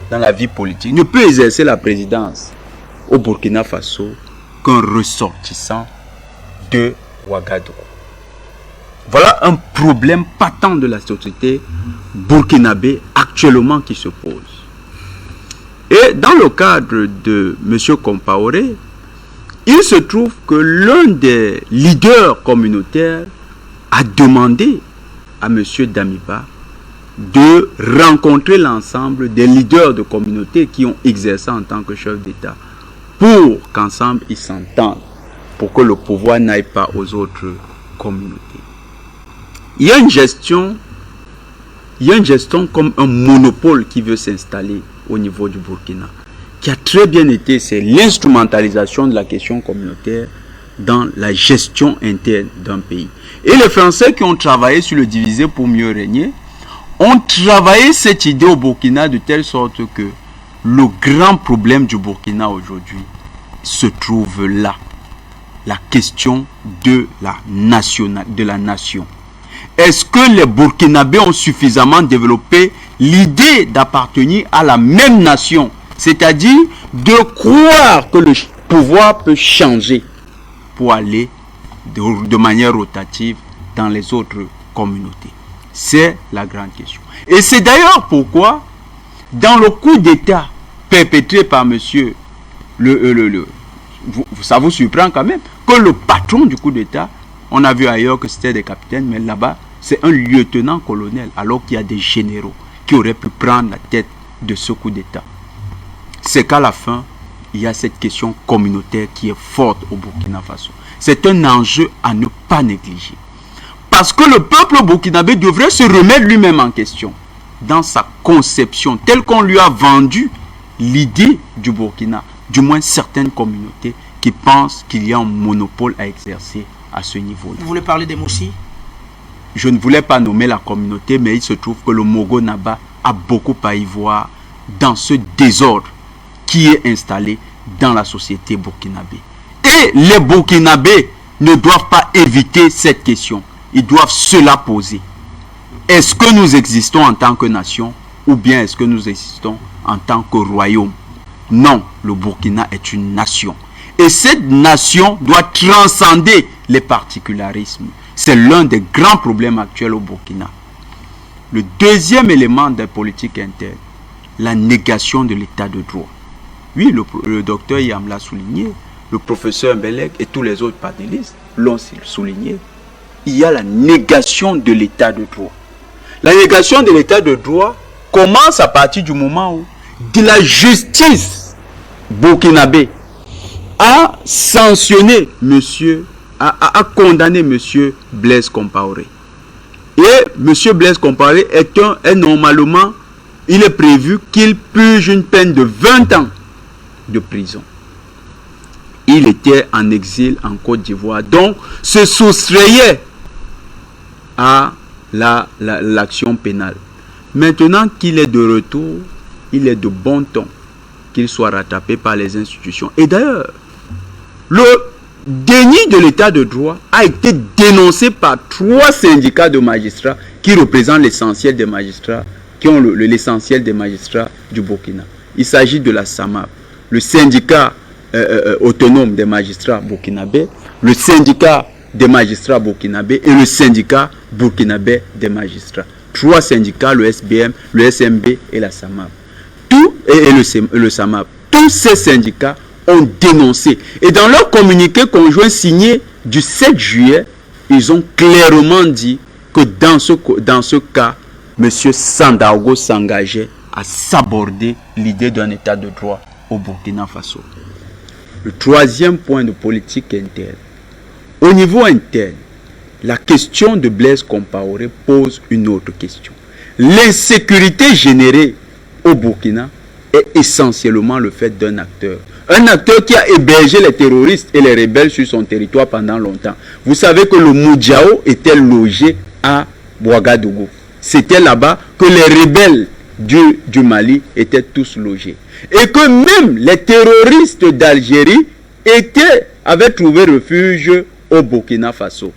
dans la vie politique, ne peut exercer la présidence au Burkina Faso qu'un ressortissant de Ouagadougou. Voilà un problème patent de la société burkinabé actuellement qui se pose. Et dans le cadre de M. Compaoré, il se trouve que l'un des leaders communautaires a demandé à M. Damiba de rencontrer l'ensemble des leaders de communautés qui ont exercé en tant que chef d'État pour qu'ensemble ils s'entendent, pour que le pouvoir n'aille pas aux autres communautés. Il y a une gestion comme un monopole qui veut s'installer au niveau du Burkina, qui a très bien été, c'est l'instrumentalisation de la question communautaire dans la gestion interne d'un pays. Et les Français qui ont travaillé sur le diviser pour mieux régner, ont travaillé cette idée au Burkina de telle sorte que le grand problème du Burkina aujourd'hui se trouve là. La question de la nation. Est-ce que les Burkinabés ont suffisamment développé l'idée d'appartenir à la même nation? C'est-à-dire de croire que le pouvoir peut changer pour aller de manière rotative dans les autres communautés. C'est la grande question. Et c'est d'ailleurs pourquoi, dans le coup d'État perpétré par monsieur, ça vous surprend quand même, que le patron du coup d'État, on a vu ailleurs que c'était des capitaines, mais là-bas, c'est un lieutenant-colonel, alors qu'il y a des généraux qui auraient pu prendre la tête de ce coup d'État. C'est qu'à la fin, il y a cette question communautaire qui est forte au Burkina Faso. C'est un enjeu à ne pas négliger. Parce que le peuple burkinabé devrait se remettre lui-même en question dans sa conception, telle qu'on lui a vendu l'idée du Burkina, du moins certaines communautés qui pensent qu'il y a un monopole à exercer à ce niveau-là. Vous voulez parler des Moussi? Je ne voulais pas nommer la communauté, mais il se trouve que le Mogo Naba a beaucoup à y voir dans ce désordre qui est installé dans la société burkinabé. Et les Burkinabés ne doivent pas éviter cette question. Ils doivent se la poser. Est-ce que nous existons en tant que nation ou bien est-ce que nous existons en tant que royaume? Non, le Burkina est une nation. Et cette nation doit transcender les particularismes. C'est l'un des grands problèmes actuels au Burkina. Le deuxième élément des politiques internes, la négation de l'état de droit. Oui, le docteur Yam l'a souligné, le professeur Mbelek et tous les autres panélistes l'ont souligné. Il y a la négation de l'état de droit. La négation de l'état de droit commence à partir du moment où de la justice burkinabé a sanctionné a condamné monsieur Blaise Compaoré. Et monsieur Blaise Compaoré est normalement, il est prévu qu'il purge une peine de 20 ans de prison. il était en exil en Côte d'Ivoire. Donc, se soustrayait à l'action pénale. Maintenant qu'il est de retour, il est de bon ton qu'il soit rattrapé par les institutions. Et d'ailleurs, le déni de l'état de droit a été dénoncé par 3 syndicats de magistrats qui représentent l'essentiel des magistrats, qui ont l'essentiel des magistrats du Burkina. Il s'agit de la SAMAP, le syndicat autonome des magistrats burkinabés, le syndicat des magistrats burkinabés et le syndicat burkinabé des magistrats. 3 syndicats, le SBM, le SMB et la SAMAP. Le SAMAP. Tous ces syndicats ont dénoncé. Et dans leur communiqué conjoint signé du 7 juillet, ils ont clairement dit que dans ce cas, M. Sandaogo s'engageait à s'aborder l'idée d'un état de droit au Burkina Faso. Le 3e point de politique interne. Au niveau interne, la question de Blaise Compaoré pose une autre question. L'insécurité générée au Burkina est essentiellement le fait d'un acteur. Un acteur qui a hébergé les terroristes et les rebelles sur son territoire pendant longtemps. Vous savez que le Moudjao était logé à Ouagadougou. C'était là-bas que les rebelles du Mali étaient tous logés. Et que même les terroristes d'Algérie avaient trouvé refuge au Burkina Faso.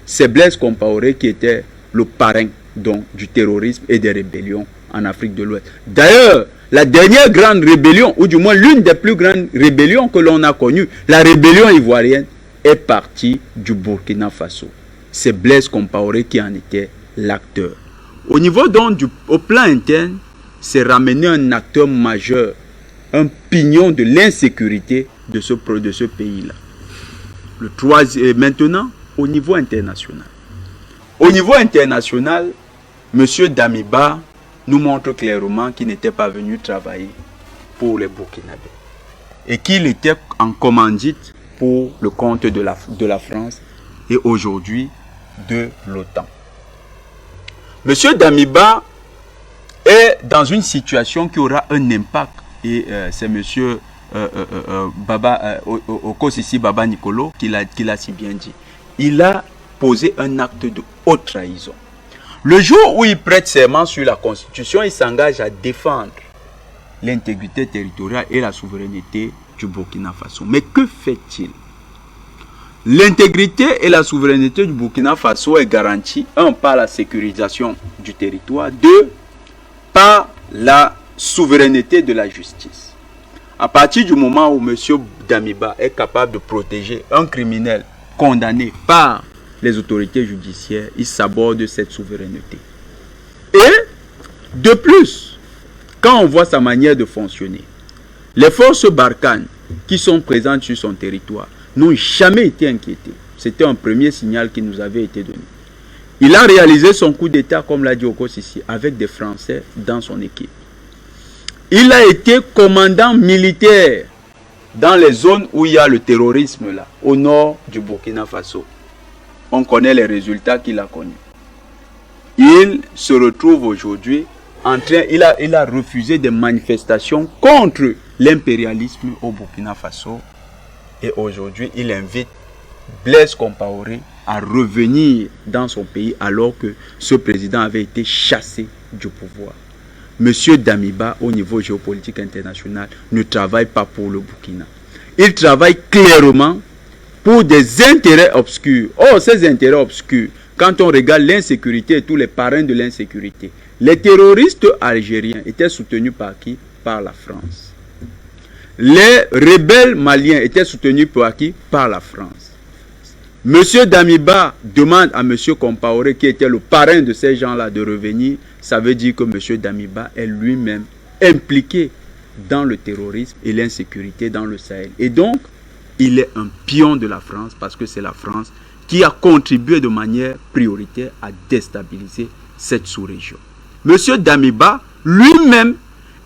C'est Blaise Compaoré qui était le parrain donc, du terrorisme et des rébellions en Afrique de l'Ouest. D'ailleurs, la dernière grande rébellion, ou du moins l'une des plus grandes rébellions que l'on a connues, la rébellion ivoirienne, est partie du Burkina Faso. C'est Blaise Compaoré qui en était l'acteur. Au niveau donc au plan interne, c'est ramener un acteur majeur, un pignon de l'insécurité de ce pays-là. Le 3e, maintenant, au niveau international. Au niveau international, M. Damiba nous montre clairement qu'il n'était pas venu travailler pour les Burkinabés et qu'il était en commandite pour le compte de la France et aujourd'hui de l'OTAN. M. Damiba est dans une situation qui aura un impact et c'est M. Okosisi Baba Nicolo qui l'a si bien dit. Il a posé un acte de haute trahison. Le jour où il prête serment sur la Constitution, il s'engage à défendre l'intégrité territoriale et la souveraineté du Burkina Faso. Mais que fait-il? L'intégrité et la souveraineté du Burkina Faso est garantie, 1, par la sécurisation du territoire, 2, par la souveraineté de la justice. À partir du moment où M. Damiba est capable de protéger un criminel condamné par les autorités judiciaires, il s'aborde cette souveraineté. Et, de plus, quand on voit sa manière de fonctionner, les forces Barkhane qui sont présentes sur son territoire n'ont jamais été inquiétées. C'était un premier signal qui nous avait été donné. Il a réalisé son coup d'État, comme l'a dit Okosisi, avec des Français dans son équipe. Il a été commandant militaire dans les zones où il y a le terrorisme, là, au nord du Burkina Faso. On connaît les résultats qu'il a connus. Il se retrouve aujourd'hui en train, il a refusé des manifestations contre l'impérialisme au Burkina Faso. Et aujourd'hui, il invite Blaise Compaoré à revenir dans son pays alors que ce président avait été chassé du pouvoir. Monsieur Damiba, au niveau géopolitique international, ne travaille pas pour le Burkina. Il travaille clairement pour des intérêts obscurs. Oh, ces intérêts obscurs, quand on regarde l'insécurité et tous les parrains de l'insécurité, les terroristes algériens étaient soutenus par qui? Par la France. Les rebelles maliens étaient soutenus par qui? Par la France. Monsieur Damiba demande à monsieur Compaoré, qui était le parrain de ces gens-là, de revenir. Ça veut dire que monsieur Damiba est lui-même impliqué dans le terrorisme et l'insécurité dans le Sahel. Et donc, il est un pion de la France parce que c'est la France qui a contribué de manière prioritaire à déstabiliser cette sous-région. Monsieur Damiba, lui-même,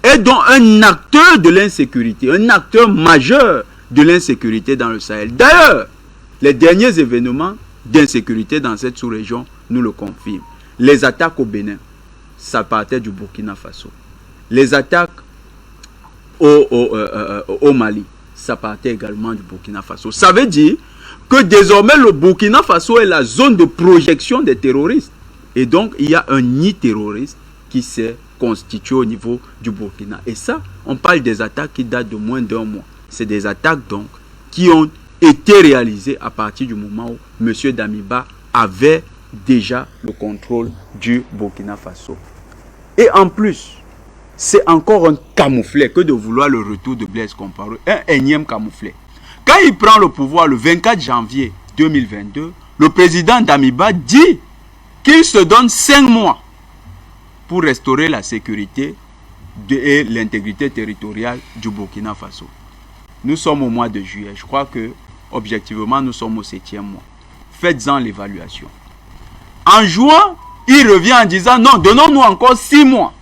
est donc un acteur de l'insécurité, un acteur majeur de l'insécurité dans le Sahel. D'ailleurs, les derniers événements d'insécurité dans cette sous-région nous le confirment. Les attaques au Bénin, ça partait du Burkina Faso. Les attaques au Mali, ça partait également du Burkina Faso. Ça veut dire que désormais le Burkina Faso est la zone de projection des terroristes. Et donc il y a un nid terroriste qui s'est constitué au niveau du Burkina. Et ça, on parle des attaques qui datent de moins d'1 mois. C'est des attaques donc qui ont été réalisées à partir du moment où M. Damiba avait déjà le contrôle du Burkina Faso. Et en plus, c'est encore un camouflet que de vouloir le retour de Blaise Compaoré, un énième camouflet. Quand il prend le pouvoir le 24 janvier 2022, le président Damiba dit qu'il se donne 5 mois pour restaurer la sécurité et l'intégrité territoriale du Burkina Faso. Nous sommes au mois de juillet. Je crois que, objectivement, nous sommes au 7e mois. Faites-en l'évaluation. En juin, il revient en disant non, donnons-nous encore 6 mois.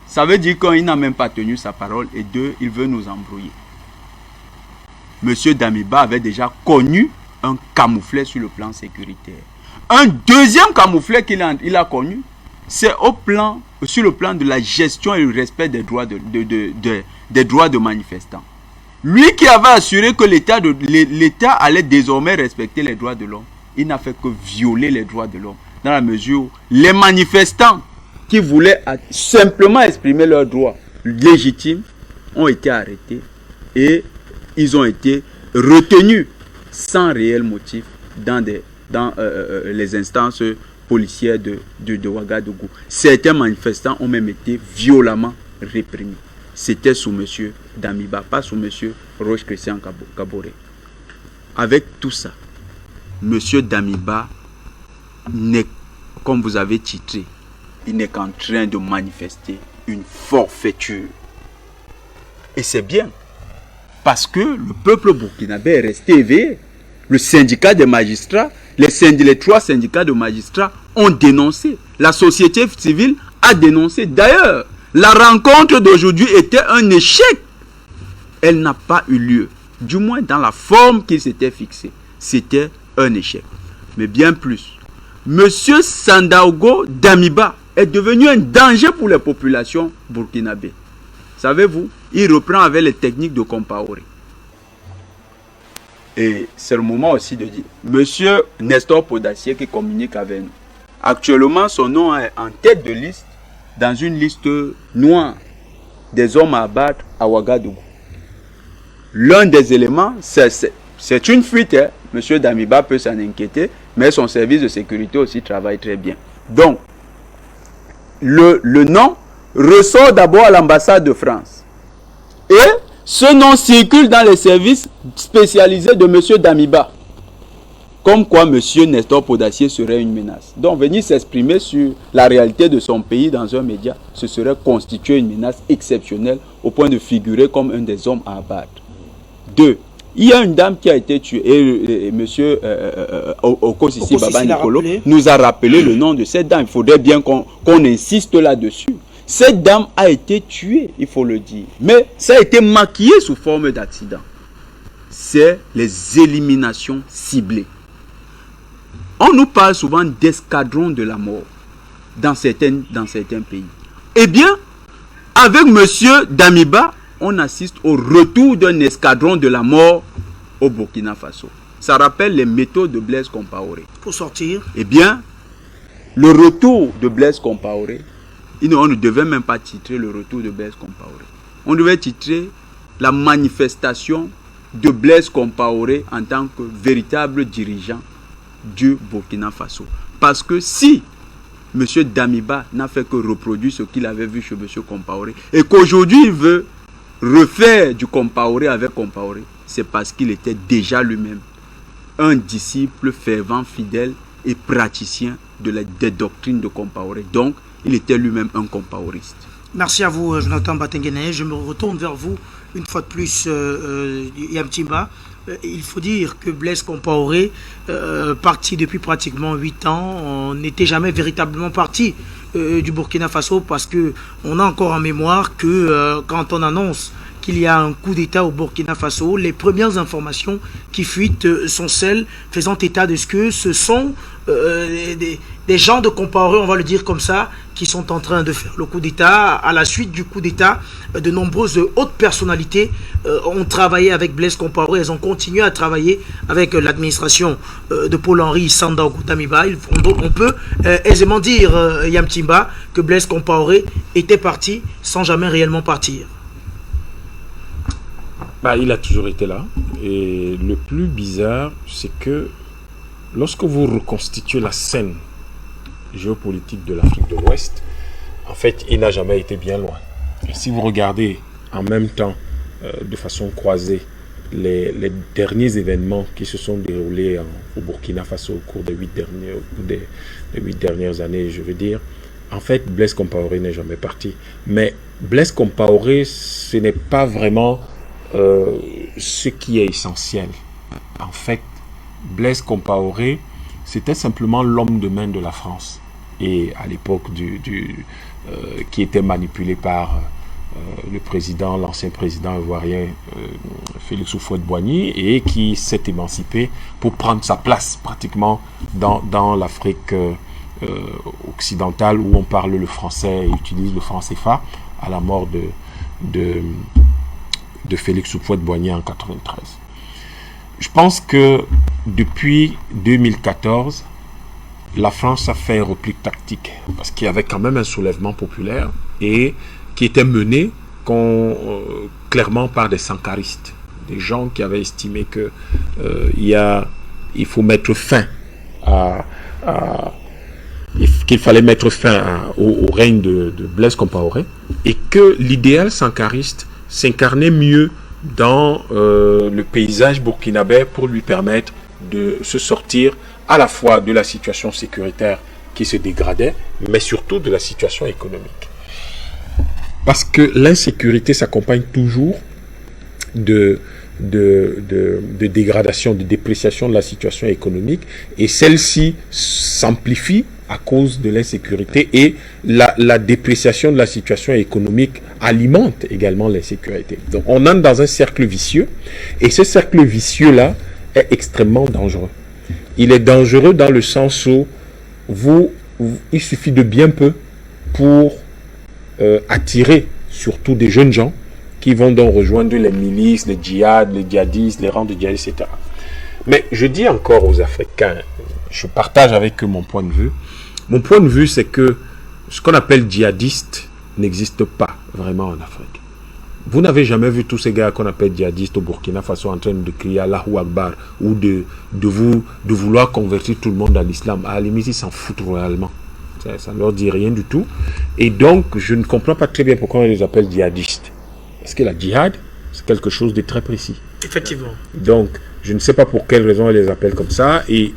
Ça veut dire qu'il n'a même pas tenu sa parole et 2, il veut nous embrouiller. Monsieur Damiba avait déjà connu un camouflet sur le plan sécuritaire. Un deuxième camouflet qu'il a connu, c'est sur le plan de la gestion et le respect des droits des droits de manifestants. Lui qui avait assuré que l'État allait désormais respecter les droits de l'homme, il n'a fait que violer les droits de l'homme, dans la mesure où les manifestants qui voulaient simplement exprimer leurs droits légitimes ont été arrêtés et ils ont été retenus sans réel motif dans les instances policières de Ouagadougou. Certains manifestants ont même été violemment réprimés. C'était sous M. Damiba, pas sous M. Roch Christian Kaboré. Avec tout ça, M. Damiba n'est, comme vous avez titré, il n'est qu'en train de manifester une forfaiture. Et c'est bien, parce que le peuple burkinabé est resté éveillé. Le syndicat des magistrats, les 3 syndicats de magistrats ont dénoncé. La société civile a dénoncé. D'ailleurs, la rencontre d'aujourd'hui était un échec. Elle n'a pas eu lieu. Du moins dans la forme qui s'était fixée. C'était un échec. Mais bien plus. Monsieur Sandaogo Damiba est devenu un danger pour les populations burkinabées. Savez-vous, il reprend avec les techniques de Compaoré. Et c'est le moment aussi de dire, monsieur Nestor Podacier qui communique avec nous. Actuellement, son nom est en tête de liste dans une liste noire des hommes à abattre à Ouagadougou. L'un des éléments, c'est une fuite. Hein. Monsieur Damiba peut s'en inquiéter, mais son service de sécurité aussi travaille très bien. Donc, le nom ressort d'abord à l'ambassade de France. Et ce nom circule dans les services spécialisés de M. Damiba. Comme quoi M. Nestor Podacier serait une menace. Donc venir s'exprimer sur la réalité de son pays dans un média, ce serait constituer une menace exceptionnelle au point de figurer comme un des hommes à abattre. 2. Il y a une dame qui a été tuée et M. Okosisi Baba Nicolo nous a rappelé le nom de cette dame. Il faudrait bien qu'on insiste là-dessus. Cette dame a été tuée, il faut le dire. Mais ça a été maquillé sous forme d'accident. C'est les éliminations ciblées. On nous parle souvent d'escadron de la mort dans certains pays. Eh bien, avec M. Damiba, on assiste au retour d'un escadron de la mort au Burkina Faso. Ça rappelle les méthodes de Blaise Compaoré. Pour sortir. Eh bien, le retour de Blaise Compaoré, on ne devait même pas titrer le retour de Blaise Compaoré. On devait titrer la manifestation de Blaise Compaoré en tant que véritable dirigeant du Burkina Faso. Parce que si M. Damiba n'a fait que reproduire ce qu'il avait vu chez M. Compaoré et qu'aujourd'hui il veut refaire du Compaoré avec Compaoré, c'est parce qu'il était déjà lui-même un disciple fervent, fidèle et praticien des doctrines de Compaoré. Donc, il était lui-même un compaoriste. Merci à vous, Jonathan Batengene. Je me retourne vers vous une fois de plus, Yamtimba. Il faut dire que Blaise Compaoré, parti depuis pratiquement 8 ans, n'était jamais véritablement parti du Burkina Faso parce qu'on a encore en mémoire que quand on annonce qu'il y a un coup d'État au Burkina Faso. Les premières informations qui fuitent sont celles faisant état de ce que ce sont des gens de Compaoré, on va le dire comme ça, qui sont en train de faire le coup d'État. À la suite du coup d'État, de nombreuses hautes personnalités ont travaillé avec Blaise Compaoré. Elles ont continué à travailler avec l'administration de Paul-Henri Sandaogo Damiba. On peut aisément dire, Yamtimba, que Blaise Compaoré était parti sans jamais réellement partir. Il a toujours été là. Et le plus bizarre, c'est que lorsque vous reconstituez la scène géopolitique de l'Afrique de l'Ouest, en fait, il n'a jamais été bien loin. Et si vous regardez en même temps, de façon croisée, les derniers événements qui se sont déroulés au Burkina Faso au cours des 8 dernières années, je veux dire, en fait, Blaise Compaoré n'est jamais parti. Mais Blaise Compaoré, ce n'est pas vraiment ce qui est essentiel. En fait, Blaise Compaoré, c'était simplement l'homme de main de la France. Et à l'époque qui était manipulé par le président, l'ancien président ivoirien Félix Houphouët-Boigny, et qui s'est émancipé pour prendre sa place pratiquement dans l'Afrique occidentale où on parle le français et utilise le franc CFA à la mort de Félix Houphouët-Boigny en 1993. Je pense que depuis 2014, la France a fait un repli tactique parce qu'il y avait quand même un soulèvement populaire et qui était mené clairement par des sankaristes, des gens qui avaient estimé que il faut mettre fin qu'il fallait mettre fin au règne de Blaise Compaoré et que l'idéal sankariste s'incarnait mieux dans le paysage burkinabé pour lui permettre de se sortir à la fois de la situation sécuritaire qui se dégradait, mais surtout de la situation économique. Parce que l'insécurité s'accompagne toujours de dégradation, de dépréciation de la situation économique, et celle-ci s'amplifie à cause de l'insécurité, et la dépréciation de la situation économique alimente également l'insécurité. Donc on entre dans un cercle vicieux, et ce cercle vicieux-là est extrêmement dangereux. Il est dangereux dans le sens où il suffit de bien peu pour attirer surtout des jeunes gens qui vont donc rejoindre les milices, les djihadistes, les rangs de djihadistes, etc. Mais je dis encore aux Africains, je partage avec eux mon point de vue. Mon point de vue, c'est que ce qu'on appelle djihadiste n'existe pas vraiment en Afrique. Vous n'avez jamais vu tous ces gars qu'on appelle djihadistes au Burkina Faso en train de crier Allahu Akbar ou de vouloir convertir tout le monde à l'islam. À la limite, ils s'en foutent réellement. Ça ne leur dit rien du tout. Et donc, je ne comprends pas très bien pourquoi on les appelle djihadistes. Parce que la djihad, c'est quelque chose de très précis. Effectivement. Donc, je ne sais pas pour quelle raison on les appelle comme ça. Et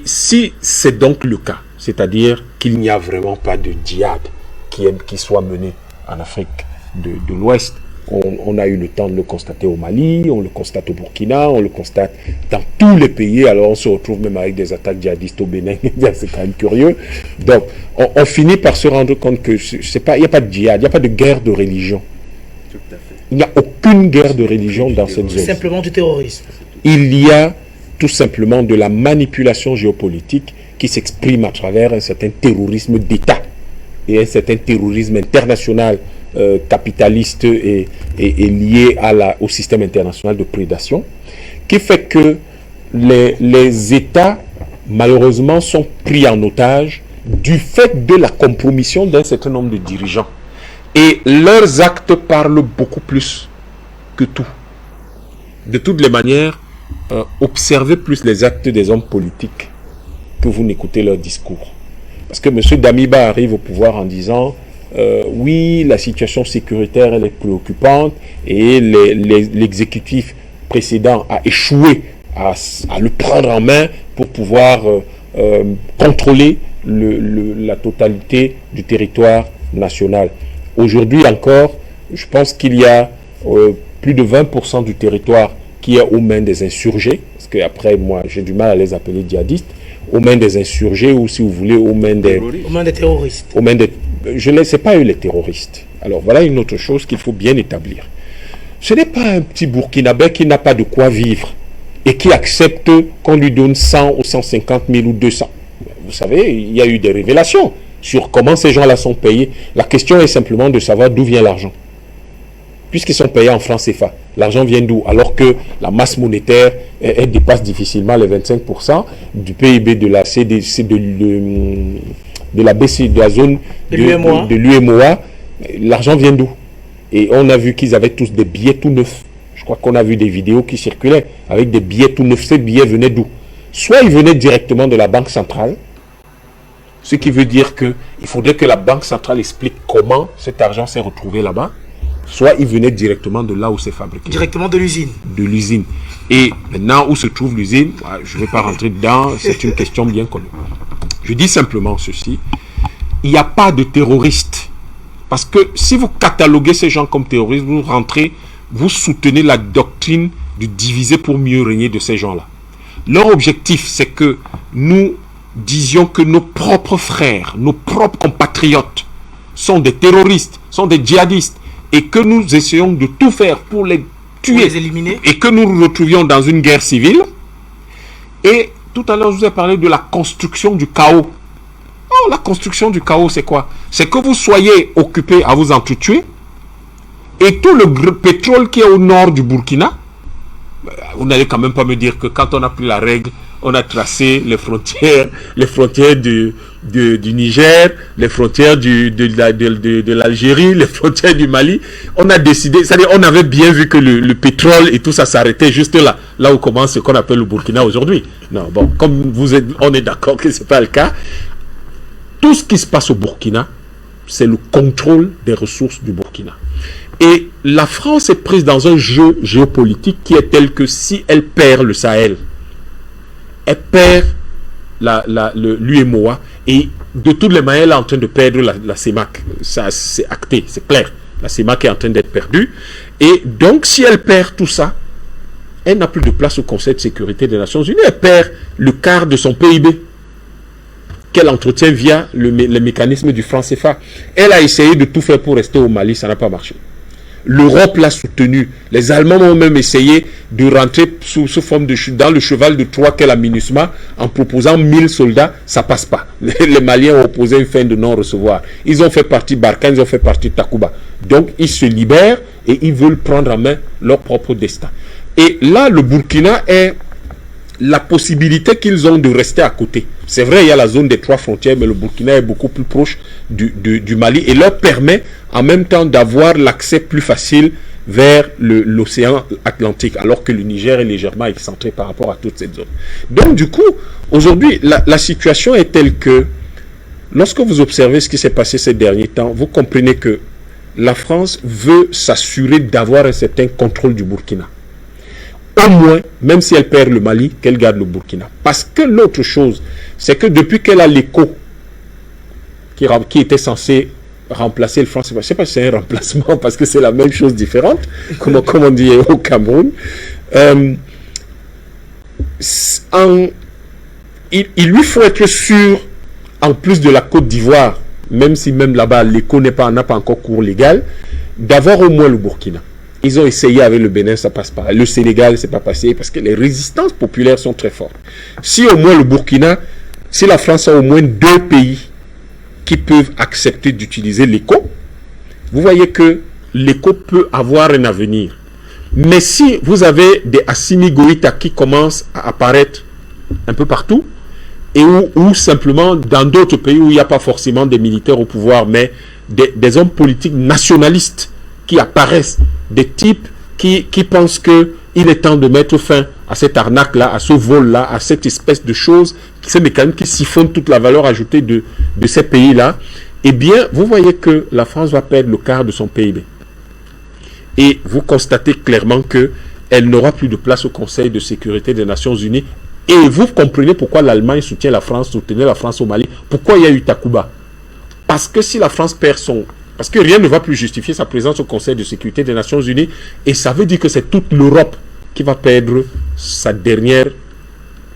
si c'est donc le cas, c'est-à-dire qu'il n'y a vraiment pas de djihad qui soit mené en Afrique de l'Ouest, on a eu le temps de le constater au Mali, on le constate au Burkina, on le constate dans tous les pays. Alors on se retrouve même avec des attaques djihadistes au Bénin. C'est quand même curieux. Donc on finit par se rendre compte que il n'y a pas de djihad, il n'y a pas de guerre de religion. Tout à fait. Il n'y a aucune guerre de religion dans cette zone. Simplement du terrorisme. Il y a tout simplement de la manipulation géopolitique qui s'exprime à travers un certain terrorisme d'État et un certain terrorisme international capitaliste et lié au système international de prédation, qui fait que les États, malheureusement, sont pris en otage du fait de la compromission d'un certain nombre de dirigeants. Et leurs actes parlent beaucoup plus que tout. De toutes les manières, observez plus les actes des hommes politiques que vous n'écoutez leur discours. Parce que M. Damiba arrive au pouvoir en disant oui, la situation sécuritaire elle est préoccupante et l'exécutif précédent a échoué à le prendre en main pour pouvoir contrôler la totalité du territoire national. Aujourd'hui encore, je pense qu'il y a plus de 20% du territoire qui est aux mains des insurgés, parce qu'après, moi, j'ai du mal à les appeler djihadistes, aux mains des insurgés ou, si vous voulez, aux mains des terroristes. Je ne sais pas eux les terroristes. Alors, voilà une autre chose qu'il faut bien établir. Ce n'est pas un petit Burkinabé qui n'a pas de quoi vivre et qui accepte qu'on lui donne 100 ou 150 000 ou 200. Vous savez, il y a eu des révélations sur comment ces gens-là sont payés. La question est simplement de savoir d'où vient l'argent. Puisqu'ils sont payés en francs CFA, l'argent vient d'où? Alors que la masse monétaire, elle dépasse difficilement les 25% du PIB de la CDC, de la BC, de la zone de l'UMOA. L'argent vient d'où? Et on a vu qu'ils avaient tous des billets tout neufs. Je crois qu'on a vu des vidéos qui circulaient avec des billets tout neufs. Ces billets venaient d'où? Soit ils venaient directement de la Banque centrale, ce qui veut dire qu'il faudrait que la Banque centrale explique comment cet argent s'est retrouvé là-bas, soit il venait directement de là où c'est fabriqué. Directement de l'usine. De l'usine. Et maintenant, où se trouve l'usine, je ne vais pas rentrer dedans, c'est une question bien connue. Je dis simplement ceci, il n'y a pas de terroristes. Parce que si vous cataloguez ces gens comme terroristes, vous rentrez, vous soutenez la doctrine du diviser pour mieux régner de ces gens-là. Leur objectif, c'est que nous disions que nos propres frères, nos propres compatriotes sont des terroristes, sont des djihadistes, et que nous essayons de tout faire pour les tuer, les éliminer, et que nous nous retrouvions dans une guerre civile. Et tout à l'heure, je vous ai parlé de la construction du chaos. Oh, la construction du chaos, c'est quoi? C'est que vous soyez occupés à vous entretuer, et tout le pétrole qui est au nord du Burkina, vous n'allez quand même pas me dire que quand on a pris la règle, on a tracé les frontières du Niger, les frontières de l'Algérie, les frontières du Mali. On a décidé, c'est-à-dire on avait bien vu que le pétrole et tout ça s'arrêtait juste là où commence ce qu'on appelle le Burkina aujourd'hui. Non, bon, comme on est d'accord que ce n'est pas le cas, tout ce qui se passe au Burkina, c'est le contrôle des ressources du Burkina. Et la France est prise dans un jeu géopolitique qui est tel que si elle perd le Sahel, elle perd l'UMOA, et de toutes les manières elle est en train de perdre la CEMAC. Ça, c'est acté, c'est clair. La CEMAC est en train d'être perdue. Et donc si elle perd tout ça, elle n'a plus de place au Conseil de sécurité des Nations Unies. Elle perd le quart de son PIB qu'elle entretient via le mécanisme du franc CFA. Elle a essayé de tout faire pour rester au Mali, ça n'a pas marché. L'Europe l'a soutenu. Les Allemands ont même essayé de rentrer sous forme dans le cheval de Troie qu'est la MINUSMA en proposant 1000 soldats. Ça passe pas. Les Maliens ont opposé une fin de non-recevoir. Ils ont fait partie Barkhane, ils ont fait partie Takuba. Donc ils se libèrent et ils veulent prendre en main leur propre destin. Et là, le Burkina est la possibilité qu'ils ont de rester à côté. C'est vrai, il y a la zone des 3 frontières, mais le Burkina est beaucoup plus proche du Mali et leur permet en même temps d'avoir l'accès plus facile vers l'océan Atlantique, alors que le Niger est légèrement excentré par rapport à toute cette zone. Donc du coup, aujourd'hui, la situation est telle que, lorsque vous observez ce qui s'est passé ces derniers temps, vous comprenez que la France veut s'assurer d'avoir un certain contrôle du Burkina. Au moins, même si elle perd le Mali, qu'elle garde le Burkina. Parce que l'autre chose, c'est que depuis qu'elle a l'ECO, qui était censé remplacer le franc CFA, je ne sais pas si c'est un remplacement, parce que c'est la même chose différente, comme on dit au Cameroun, il lui faut être sûr, en plus de la Côte d'Ivoire, même si même là-bas, l'ECO n'a pas encore cours légal, d'avoir au moins le Burkina. Ils ont essayé avec le Bénin, ça passe pas. Le Sénégal, c'est pas passé parce que les résistances populaires sont très fortes. Si au moins le Burkina, si la France a au moins 2 pays qui peuvent accepter d'utiliser l'ECO, vous voyez que l'ECO peut avoir un avenir. Mais si vous avez des Assimi Goïta qui commencent à apparaître un peu partout, et ou simplement dans d'autres pays où il n'y a pas forcément des militaires au pouvoir, mais des hommes politiques nationalistes qui apparaissent, des types qui pensent qu'il est temps de mettre fin à cette arnaque-là, à ce vol-là, à cette espèce de choses, ces mécanismes qui siphonnent toute la valeur ajoutée de ces pays-là, eh bien, vous voyez que la France va perdre le quart de son PIB. Et vous constatez clairement qu'elle n'aura plus de place au Conseil de sécurité des Nations Unies. Et vous comprenez pourquoi l'Allemagne soutient la France, soutenait la France au Mali. Pourquoi il y a eu Takuba? Parce que si la France perd parce que rien ne va plus justifier sa présence au Conseil de sécurité des Nations Unies, et ça veut dire que c'est toute l'Europe qui va perdre sa dernière...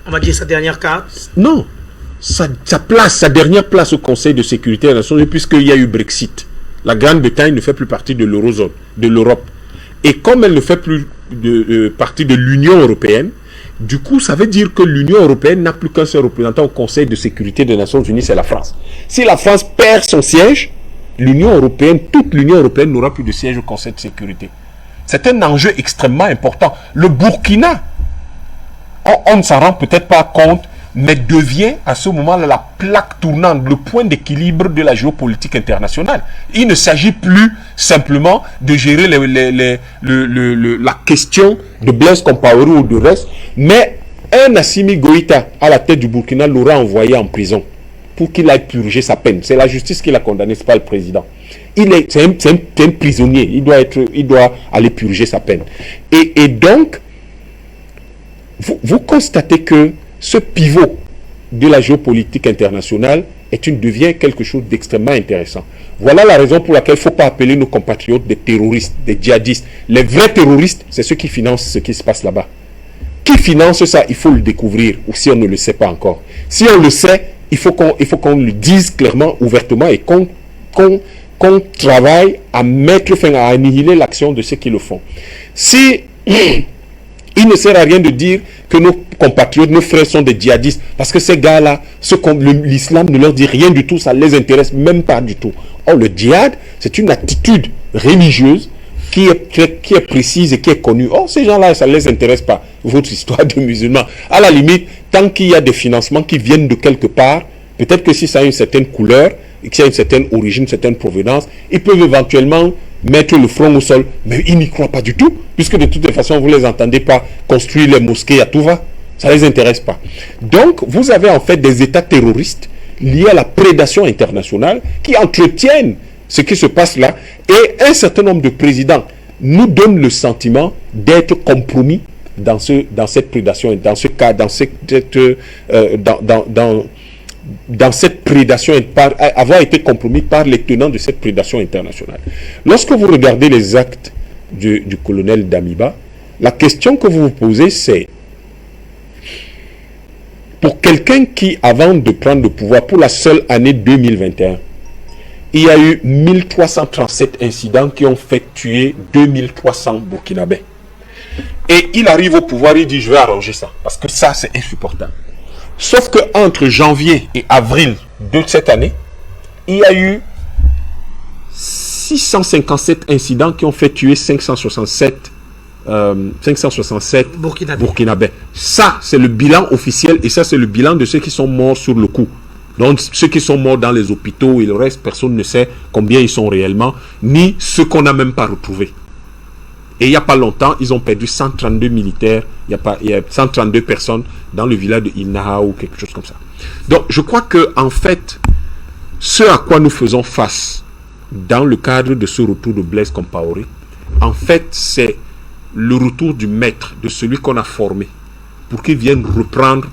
On va dire sa dernière carte? Non, sa dernière place au Conseil de sécurité des Nations Unies, puisqu'il y a eu Brexit. La Grande-Bretagne ne fait plus partie de l'eurozone, de l'Europe. Et comme elle ne fait plus partie de l'Union européenne, du coup, ça veut dire que l'Union européenne n'a plus qu'un seul représentant au Conseil de sécurité des Nations Unies, c'est la France. Si la France perd son siège, l'Union européenne, toute l'Union européenne n'aura plus de siège au Conseil de sécurité. C'est un enjeu extrêmement important. Le Burkina, on ne s'en rend peut-être pas compte, mais devient à ce moment-là la plaque tournante, le point d'équilibre de la géopolitique internationale. Il ne s'agit plus simplement de gérer la question de Blaise Compaoré ou de reste, mais un Assimi Goïta à la tête du Burkina l'aura envoyé en prison pour qu'il aille purger sa peine. C'est la justice qui l'a condamné, ce n'est pas le président. C'est un prisonnier, il doit aller purger sa peine. Et donc, vous constatez que ce pivot de la géopolitique internationale devient quelque chose d'extrêmement intéressant. Voilà la raison pour laquelle il ne faut pas appeler nos compatriotes des terroristes, des djihadistes. Les vrais terroristes, c'est ceux qui financent ce qui se passe là-bas. Qui finance ça, il faut le découvrir, ou si on ne le sait pas encore. Si on le sait, il faut qu'on le dise clairement, ouvertement, et qu'on travaille à mettre fin, à annihiler l'action de ceux qui le font. Si il ne sert à rien de dire que nos compatriotes, nos frères sont des djihadistes, parce que ces gars-là, l'islam ne leur dit rien du tout, ça ne les intéresse même pas du tout. Or, le djihad, c'est une attitude religieuse qui est précise et qui est connue. Or, ces gens-là, ça ne les intéresse pas, votre histoire de musulmans. À la limite, tant qu'il y a des financements qui viennent de quelque part, peut-être que si ça a une certaine couleur, et qu'il y a une certaine origine, une certaine provenance, ils peuvent éventuellement mettre le front au sol, mais ils n'y croient pas du tout, puisque de toute façon, vous ne les entendez pas construire les mosquées à tout va. Ça ne les intéresse pas. Donc, vous avez en fait des États terroristes liés à la prédation internationale qui entretiennent ce qui se passe là, et un certain nombre de présidents nous donnent le sentiment d'être compromis dans cette prédation, dans ce cas, dans cette prédation, avoir été compromis par les tenants de cette prédation internationale. Lorsque vous regardez les actes du colonel Damiba, la question que vous vous posez, c'est pour quelqu'un qui, avant de prendre le pouvoir, pour la seule année 2021, il y a eu 1337 incidents qui ont fait tuer 2300 Burkinabés. Et il arrive au pouvoir, il dit je vais arranger ça, parce que ça c'est insupportable. Sauf que entre janvier et avril de cette année, il y a eu 657 incidents qui ont fait tuer 567 Burkinabés. Ça, c'est le bilan officiel et ça, c'est le bilan de ceux qui sont morts sur le coup. Donc, ceux qui sont morts dans les hôpitaux et le reste, personne ne sait combien ils sont réellement, ni ceux qu'on n'a même pas retrouvés. Et il n'y a pas longtemps, ils ont perdu 132 militaires, il y a 132 personnes dans le village de Inaha ou quelque chose comme ça. Donc, je crois que en fait, ce à quoi nous faisons face dans le cadre de ce retour de Blaise Compaoré, en fait, c'est le retour du maître, de celui qu'on a formé, pour qu'il vienne reprendre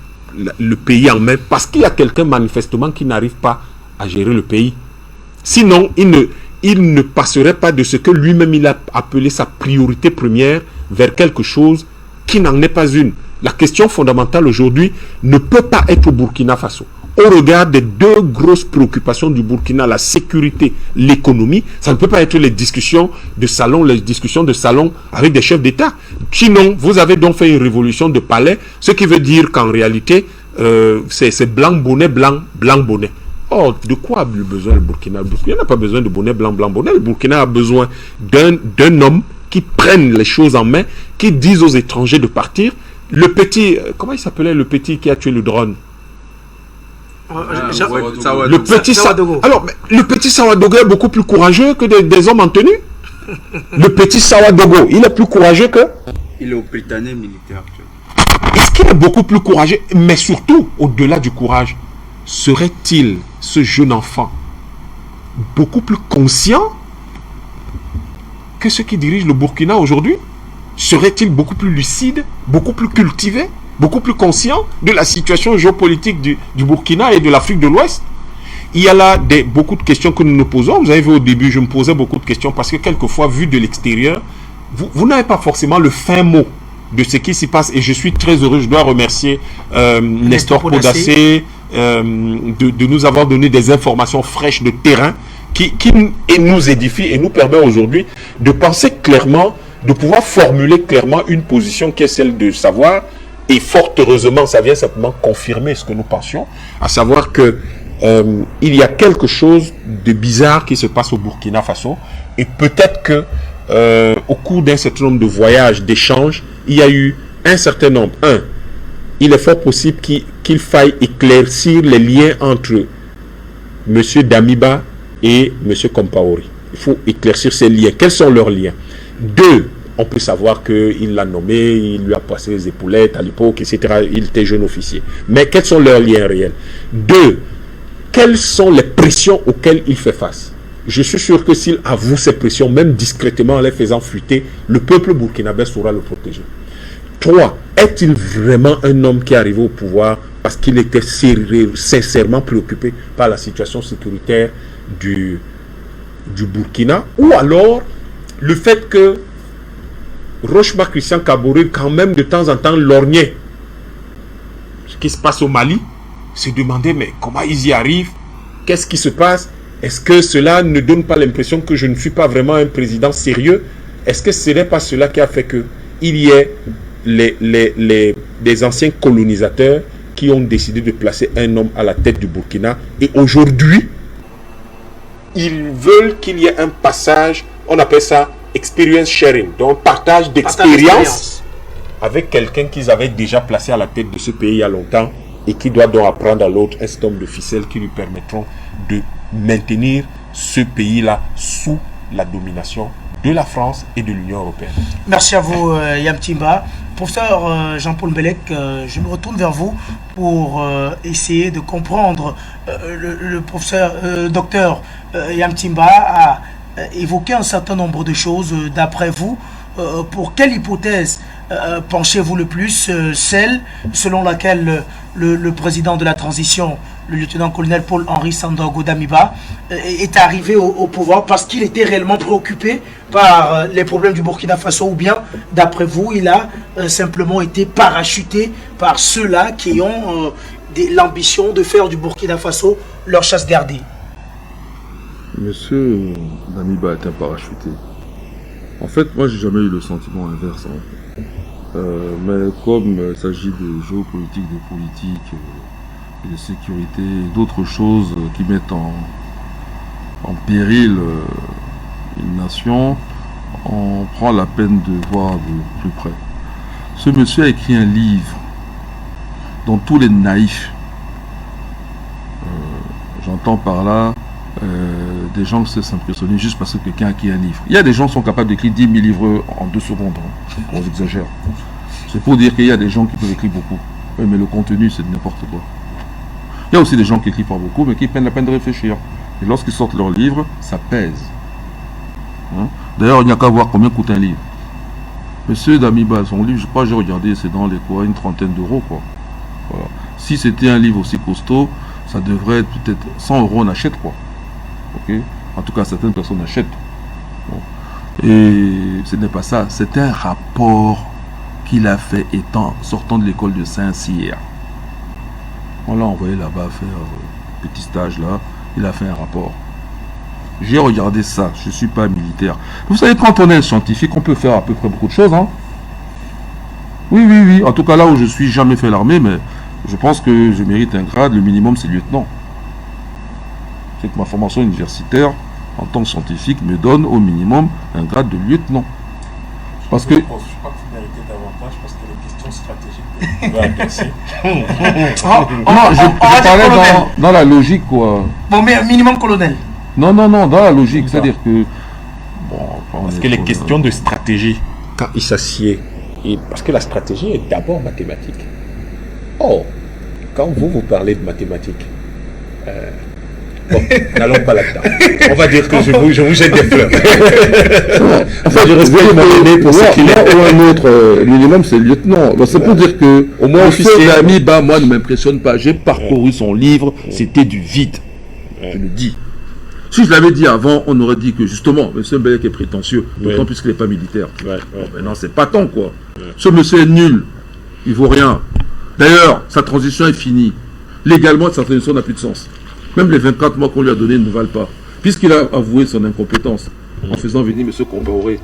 le pays en main, parce qu'il y a quelqu'un manifestement qui n'arrive pas à gérer le pays. Sinon, il ne passerait pas de ce que lui-même il a appelé sa priorité première vers quelque chose qui n'en est pas une. La question fondamentale aujourd'hui ne peut pas être au Burkina Faso. Au regard des deux grosses préoccupations du Burkina, la sécurité, l'économie, ça ne peut pas être les discussions de salon avec des chefs d'État. Sinon, vous avez donc fait une révolution de palais, ce qui veut dire qu'en réalité, c'est blanc bonnet, blanc bonnet. Or, de quoi a besoin le Burkina? Le Burkina n'a pas besoin de bonnet, blanc bonnet. Le Burkina a besoin d'un homme qui prenne les choses en main, qui dise aux étrangers de partir. Le petit, comment il s'appelait le petit qui a tué le drone? Le petit Sawadogo. Alors, le petit Sawadogo est beaucoup plus courageux que des hommes en tenue. Le petit Sawadogo, il est plus courageux que... Il est au Britannique militaire. Est-ce qu'il est beaucoup plus courageux? Mais surtout, au-delà du courage, serait-il, ce jeune enfant, beaucoup plus conscient que ceux qui dirigent le Burkina aujourd'hui? Serait-il beaucoup plus lucide, beaucoup plus cultivé, beaucoup plus conscient de la situation géopolitique du Burkina et de l'Afrique de l'Ouest? Il y a là beaucoup de questions que nous nous posons. Vous avez vu au début, je me posais beaucoup de questions parce que quelquefois, vu de l'extérieur, vous n'avez pas forcément le fin mot de ce qui s'y passe. Et je suis très heureux, je dois remercier Nestor Podacé de nous avoir donné des informations fraîches de terrain qui nous édifient et nous permet aujourd'hui de penser clairement de pouvoir formuler clairement une position qui est celle de savoir, et fort heureusement, ça vient simplement confirmer ce que nous pensions, à savoir que il y a quelque chose de bizarre qui se passe au Burkina Faso, et peut-être que au cours d'un certain nombre de voyages, d'échanges, il y a eu un certain nombre. Il est fort possible qu'il faille éclaircir les liens entre M. Damiba et M. Compaoré. Il faut éclaircir ces liens. Quels sont leurs liens? 2, on peut savoir qu'il l'a nommé, il lui a passé les épaulettes à l'époque, etc. Il était jeune officier. Mais quels sont leurs liens réels? 2, quelles sont les pressions auxquelles il fait face? Je suis sûr que s'il avoue ces pressions, même discrètement en les faisant fuiter, le peuple burkinabé saura le protéger. 3, est-il vraiment un homme qui est arrivé au pouvoir parce qu'il était sincèrement préoccupé par la situation sécuritaire du Burkina? Ou alors, le fait que Rochma Christian Kaboré, quand même de temps en temps, lorgnait ce qui se passe au Mali, se demandait mais comment ils y arrivent? Qu'est-ce qui se passe? Est-ce que cela ne donne pas l'impression que je ne suis pas vraiment un président sérieux? Est-ce que ce n'est pas cela qui a fait qu'il y ait des anciens colonisateurs qui ont décidé de placer un homme à la tête du Burkina, et aujourd'hui, ils veulent qu'il y ait un passage, on appelle ça experience sharing, donc partage d'expérience avec quelqu'un qu'ils avaient déjà placé à la tête de ce pays il y a longtemps, et qui doit donc apprendre à l'autre un certain nombre de ficelles qui lui permettront de maintenir ce pays-là sous la domination de la France et de l'Union européenne. Merci à vous, Yamtimba. Professeur Jean-Paul Mbelek, je me retourne vers vous pour essayer de comprendre. Le professeur docteur Yamtimba a évoqué un certain nombre de choses. D'après vous, pour quelle hypothèse penchez-vous le plus? Celle selon laquelle le président de la transition, le lieutenant-colonel Paul-Henri Sandaogo Damiba, est arrivé au pouvoir parce qu'il était réellement préoccupé par les problèmes du Burkina Faso, ou bien, d'après vous, il a simplement été parachuté par ceux-là qui ont l'ambition de faire du Burkina Faso leur chasse gardée? Monsieur Damiba est un parachuté. En fait, moi, j'ai jamais eu le sentiment inverse. Mais comme il s'agit de géopolitique, de politique, de sécurité et d'autres choses qui mettent en péril une nation, on prend la peine de voir de plus près. Ce monsieur a écrit un livre dont tous les naïfs, j'entends par là des gens qui se s'impressionnent juste parce que quelqu'un a écrit un livre. Il y a des gens qui sont capables d'écrire 10 000 livres en 2 secondes. On exagère. C'est pour dire qu'il y a des gens qui peuvent écrire beaucoup. Oui, mais le contenu, c'est n'importe quoi. Il y a aussi des gens qui écrivent pas beaucoup, mais qui prennent la peine de réfléchir. Et lorsqu'ils sortent leur livre, ça pèse. Hein? D'ailleurs, il n'y a qu'à voir combien coûte un livre. Monsieur Damiba, son livre, je crois que j'ai regardé, c'est dans les quoi, une trentaine d'euros, quoi. Voilà. Si c'était un livre aussi costaud, ça devrait être peut-être 100 euros, on achète, quoi. Ok? En tout cas, certaines personnes achètent. Bon. Et ce n'est pas ça, c'est un rapport qu'il a fait sortant de l'école de Saint-Cyr. On l'a envoyé là-bas faire petit stage là, il a fait un rapport. J'ai regardé ça, je ne suis pas militaire. Vous savez, quand on est un scientifique, on peut faire à peu près beaucoup de choses. Hein? Oui. En tout cas, là où je suis, jamais fait l'armée, mais je pense que je mérite un grade. Le minimum, c'est lieutenant. C'est que ma formation universitaire, en tant que scientifique, me donne au minimum un grade de lieutenant. Parce que... Je crois que vous méritez davantage parce que les questions stratégiques... Non, je parlais dans la logique, quoi. Bon, mais un minimum colonel. Non, dans la logique, c'est-à-dire que... Bon, parce que les questions de stratégie, quand il s'assied, parce que la stratégie est d'abord mathématique. Oh, quand vous parlez de mathématiques, bon, n'allons pas là-dedans. On va dire que je vous jette des fleurs. Enfin, je respecte mon aîné pour ça. Ou un autre minimum, c'est lieutenant. C'est pour dire que, au moins, officier d'ami, moi, ne m'impressionne pas. J'ai parcouru son livre, c'était du vide. Je le dis. Si je l'avais dit avant, on aurait dit que justement, M. Mbelek est prétentieux, d'autant plus qu'il n'est pas militaire. Bon, ben non, c'est pas tant, quoi. Ce monsieur est nul. Il vaut rien. D'ailleurs, sa transition est finie. Légalement, sa transition n'a plus de sens. Même les 24 mois qu'on lui a donnés ne valent pas. Puisqu'il a avoué son incompétence en faisant venir M. Compaoré.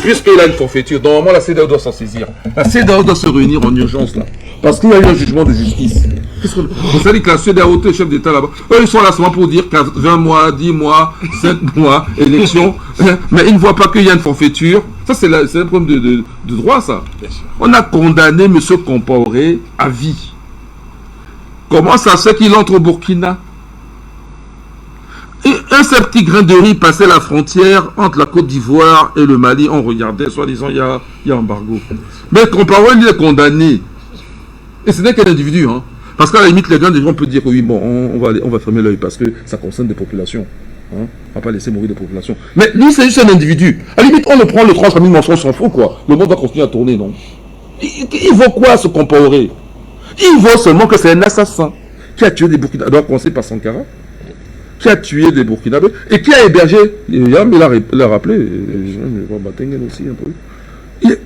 Puisqu'il a une forfaiture, normalement la CEDEAO doit s'en saisir. La CEDEAO doit se réunir en urgence là. Parce qu'il y a eu un jugement de justice. Vous savez que la CEDEAO, les chefs d'État là-bas, eux ils sont là seulement pour dire 20 mois, 10 mois, 5 mois, élection. Mais ils ne voient pas qu'il y a une forfaiture. Ça c'est un problème de droit ça. On a condamné M. Compaoré à vie. Comment ça se fait qu'il entre au Burkina? Et un seul petit grain de riz passait la frontière entre la Côte d'Ivoire et le Mali. On regardait, soi-disant, il y a embargo. Mais Compaoré, il est condamné. Et ce n'est qu'un individu. Hein. Parce qu'à la limite, les gens peuvent dire que oui, bon, on va fermer l'œil parce que ça concerne des populations. Hein. On ne va pas laisser mourir des populations. Mais lui, c'est juste un individu. À la limite, on le prend, le tranche, on s'en fout, quoi. Le monde va continuer à tourner, non? Il vaut quoi, ce Compaoré? Il vaut seulement que c'est un assassin qui a tué des Burkinabés. Alors, commencer par Sankara, qui a tué des Burkinabés et qui a hébergé, il a rappelé, aussi un peu,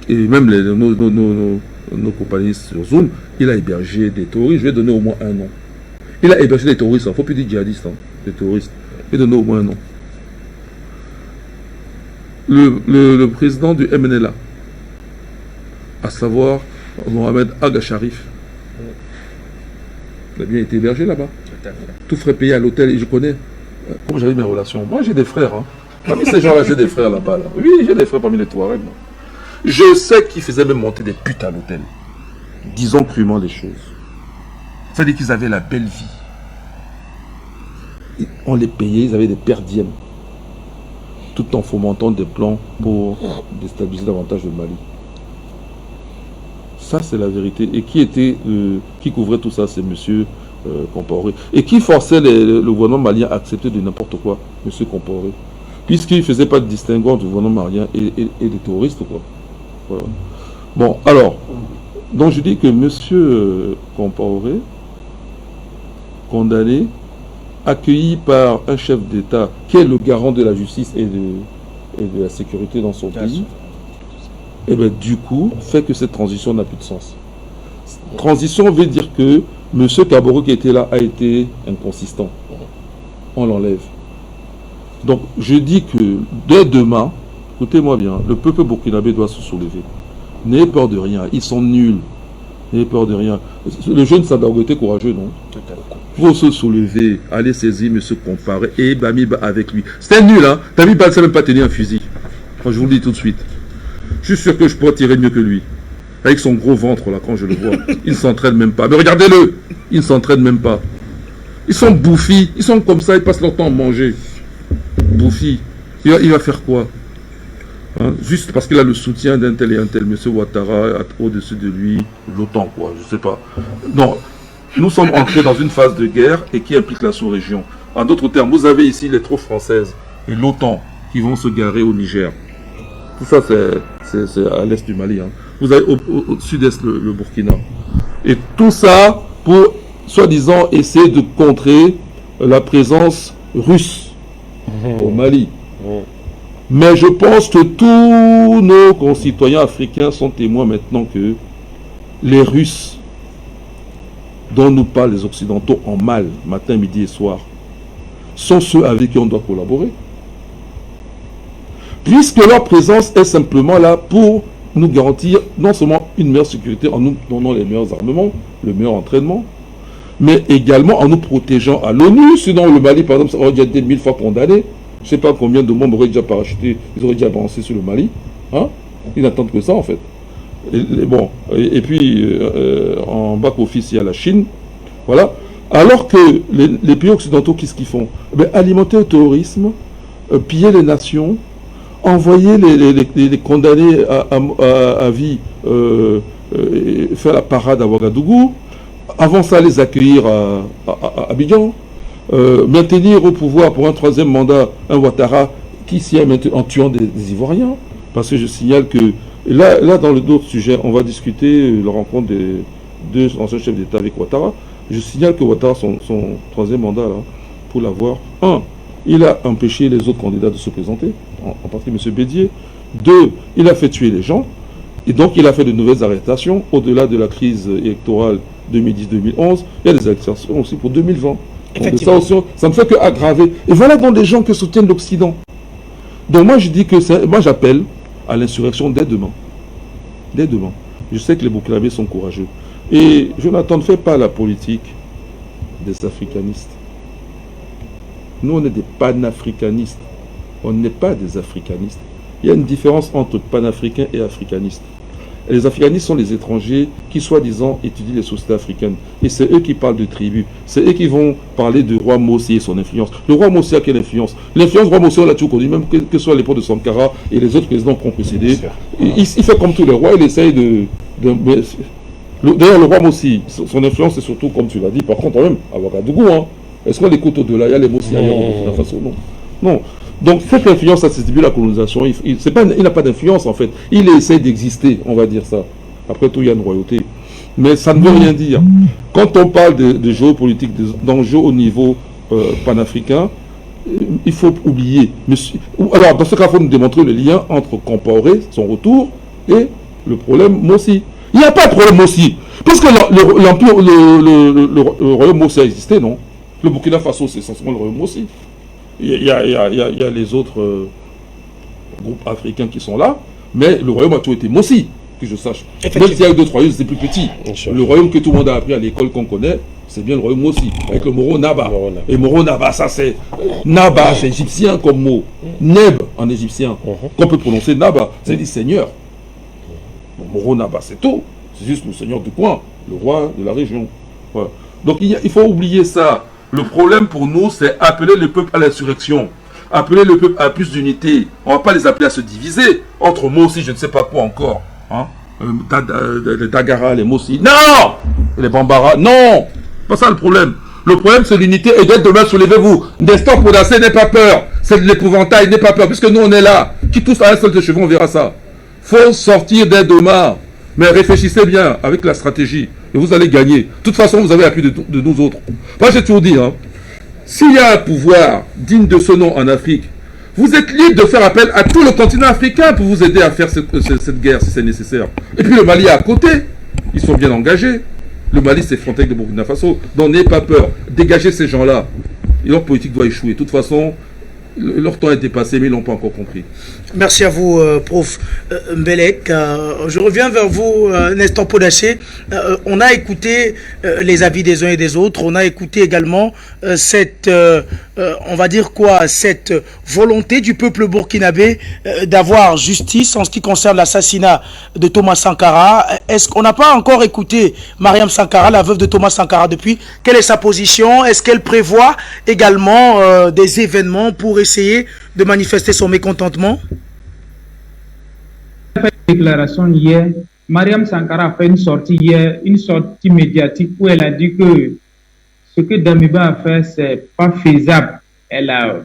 et même nos compagnies sur Zoom, il a hébergé des terroristes, je vais donner au moins un nom. Il a hébergé des terroristes, il ne faut plus dire djihadistes, hein, des terroristes, je vais donner au moins un nom. Le président du MNLA, à savoir Mohamed Aga Sharif, il a bien été hébergé là-bas. Tout frais payé à l'hôtel, et je connais. Comme j'avais mes relations. Moi, j'ai des frères. Hein. Parmi ces gens-là, j'ai des frères là-bas. Là. Oui, j'ai des frères parmi les Touaregs. Je sais qu'ils faisaient même monter des putes à l'hôtel. Disons crûment les choses. C'est-à-dire qu'ils avaient la belle vie. On les payait, ils avaient des perdièmes. Tout en fomentant des plans pour déstabiliser davantage le Mali. Ça, c'est la vérité. Et qui couvrait tout ça, c'est monsieur Compaoré. Et qui forçait le gouvernement malien à accepter de n'importe quoi, monsieur Compaoré. Puisqu'il ne faisait pas de distinguo entre le gouvernement malien et des terroristes, quoi. Voilà. Bon, alors, donc je dis que monsieur Compaoré, condamné, accueilli par un chef d'État qui est le garant de la justice et de la sécurité dans son pays, et bien du coup, fait que cette transition n'a plus de sens. Transition veut dire que M. Kaboré qui était là a été inconsistant. On l'enlève. Donc je dis que dès demain, écoutez-moi bien, le peuple burkinabé doit se soulever. N'ayez peur de rien, ils sont nuls. N'ayez peur de rien. Le jeune Sandaogo était courageux, non? Il faut se soulever, aller saisir M. Compaoré et Bamiba avec lui. C'était nul, hein? Bamiba ne sait même pas tenir un fusil. Enfin, je vous le dis tout de suite. Je suis sûr que je pourrais tirer mieux que lui. Avec son gros ventre là, quand je le vois. Il ne s'entraîne même pas. Mais regardez-le, il ne s'entraîne même pas. Ils sont bouffis, ils sont comme ça, ils passent leur temps à manger. Bouffis. Il va faire quoi? Hein? Juste parce qu'il a le soutien d'un tel et un tel. Monsieur Ouattara au-dessus de lui, l'OTAN quoi, je sais pas. Non, nous sommes entrés dans une phase de guerre et qui implique la sous-région. En d'autres termes, vous avez ici les troupes françaises et l'OTAN qui vont se garer au Niger. Tout ça, c'est à l'est du Mali. Hein. Vous avez au sud-est le Burkina. Et tout ça pour, soi-disant, essayer de contrer la présence russe au Mali. Mais je pense que tous nos concitoyens africains sont témoins maintenant que les Russes, dont nous parlent les Occidentaux en mal, matin, midi et soir, sont ceux avec qui on doit collaborer. Puisque leur présence est simplement là pour nous garantir non seulement une meilleure sécurité en nous donnant les meilleurs armements, le meilleur entraînement, mais également en nous protégeant à l'ONU. Sinon le Mali, par exemple, ça aurait déjà été 1000 fois condamné. Je ne sais pas combien de membres auraient déjà parachuté, ils auraient déjà avancé sur le Mali. Hein? Ils n'attendent que ça en fait. Et puis en back-office, il y a la Chine. Voilà. Alors que les pays occidentaux, qu'est-ce qu'ils font? Alimenter le terrorisme, piller les nations, envoyer les condamnés à vie faire la parade à Ouagadougou, avant ça les accueillir à Abidjan, maintenir au pouvoir pour un troisième mandat un Ouattara qui s'y est maintenu en tuant des Ivoiriens. Parce que je signale que là dans d'autres sujets, on va discuter la rencontre des deux anciens chefs d'État avec Ouattara. Je signale que Ouattara, son troisième mandat, là, pour l'avoir, il a empêché les autres candidats de se présenter, en particulier M. Bédier. 2, il a fait tuer les gens, et donc il a fait de nouvelles arrestations, au-delà de la crise électorale 2010-2011, il y a des arrestations aussi pour 2020. Effectivement. Donc, ça ne fait qu'aggraver. Et voilà donc les gens que soutiennent l'Occident. Donc moi je dis que moi j'appelle à l'insurrection dès demain. Dès demain. Je sais que les Burkinabés sont courageux. Et Jonathan, ne fait pas la politique des africanistes. Nous, on est des panafricanistes. On n'est pas des africanistes. Il y a une différence entre panafricains et africanistes. Et les africanistes sont les étrangers qui, soi-disant, étudient les sociétés africaines. Et c'est eux qui parlent de tribus. C'est eux qui vont parler du roi Mossi et son influence. Le roi Mossi a quelle influence? L'influence du roi Mossi, on l'a toujours connu, même que ce soit à l'époque de Sankara et les autres présidents qui ont précédé. Il fait comme tous les rois, il essaye d'ailleurs, le roi Mossi, son influence, c'est surtout, comme tu l'as dit, par contre, même, à Ouagadougou, hein. Est-ce qu'on écoute au-delà? Il y a les Mossi ailleurs, de toute façon, non. Non. Donc, cette influence, ça c'est début de la colonisation. Il n'a pas d'influence, en fait. Il essaie d'exister, on va dire ça. Après tout, il y a une royauté. Mais ça ne veut rien dire. Quand on parle de géopolitique, d'enjeux au niveau panafricain, il faut oublier. Alors, dans ce cas, il faut nous démontrer le lien entre Compaoré, son retour, et le problème Mossi. Il n'y a pas de problème Mossi. Parce que l'empire, le royaume Mossi a existé, non? Le Burkina Faso, c'est essentiellement le royaume Mossi. Il y a les autres groupes africains qui sont là, mais le royaume a toujours été Mossi, que je sache. Même s'il y a eu d'autres royaumes, c'est plus petit. Le royaume que tout le monde a appris à l'école qu'on connaît, c'est bien le royaume Mossi, avec le Moro Naba. Et Moro Naba, ça c'est... Naba, c'est égyptien comme mot. Neb, en égyptien, qu'on peut prononcer Naba, c'est dit seigneur. Moro Naba, c'est tout. C'est juste le seigneur du coin, le roi de la région. Voilà. Donc il faut oublier ça. Le problème pour nous, c'est appeler le peuple à l'insurrection. Appeler le peuple à plus d'unité. On ne va pas les appeler à se diviser. Entre mots aussi, je ne sais pas quoi encore. Hein? Les Dagara, les Mossi. Non! Les Bambara. Non! Pas ça le problème. Le problème, c'est l'unité. Et dès demain, soulevez-vous. Nestor Podacé, n'aie pas peur. C'est de l'épouvantail, n'aie pas peur. Puisque nous, on est là. Qui tous à un seul de cheveux, on verra ça. Faut sortir dès demain. Mais réfléchissez bien avec la stratégie. Et vous allez gagner. De toute façon, vous avez appui de nous autres. Moi, j'ai toujours dit, hein, s'il y a un pouvoir digne de ce nom en Afrique, vous êtes libre de faire appel à tout le continent africain pour vous aider à faire cette guerre, si c'est nécessaire. Et puis le Mali est à côté. Ils sont bien engagés. Le Mali, c'est frontière de Burkina Faso. Donc, n'ayez pas peur. Dégagez ces gens-là. Et leur politique doit échouer. De toute façon, leur temps est dépassé, mais ils ne l'ont pas encore compris. Merci à vous, prof Mbelek. Je reviens vers vous, Nestor Podacé. On a écouté les avis des uns et des autres. On a écouté également cette, on va dire quoi, cette volonté du peuple burkinabé d'avoir justice en ce qui concerne l'assassinat de Thomas Sankara. Est-ce qu'on n'a pas encore écouté Mariam Sankara, la veuve de Thomas Sankara, depuis? Quelle est sa position? Est-ce qu'elle prévoit également des événements pour essayer de manifester son mécontentement? Elle a fait une déclaration hier. Mariam Sankara a fait une sortie hier, une sortie médiatique où elle a dit que ce que Damiba a fait, c'est pas faisable. Elle a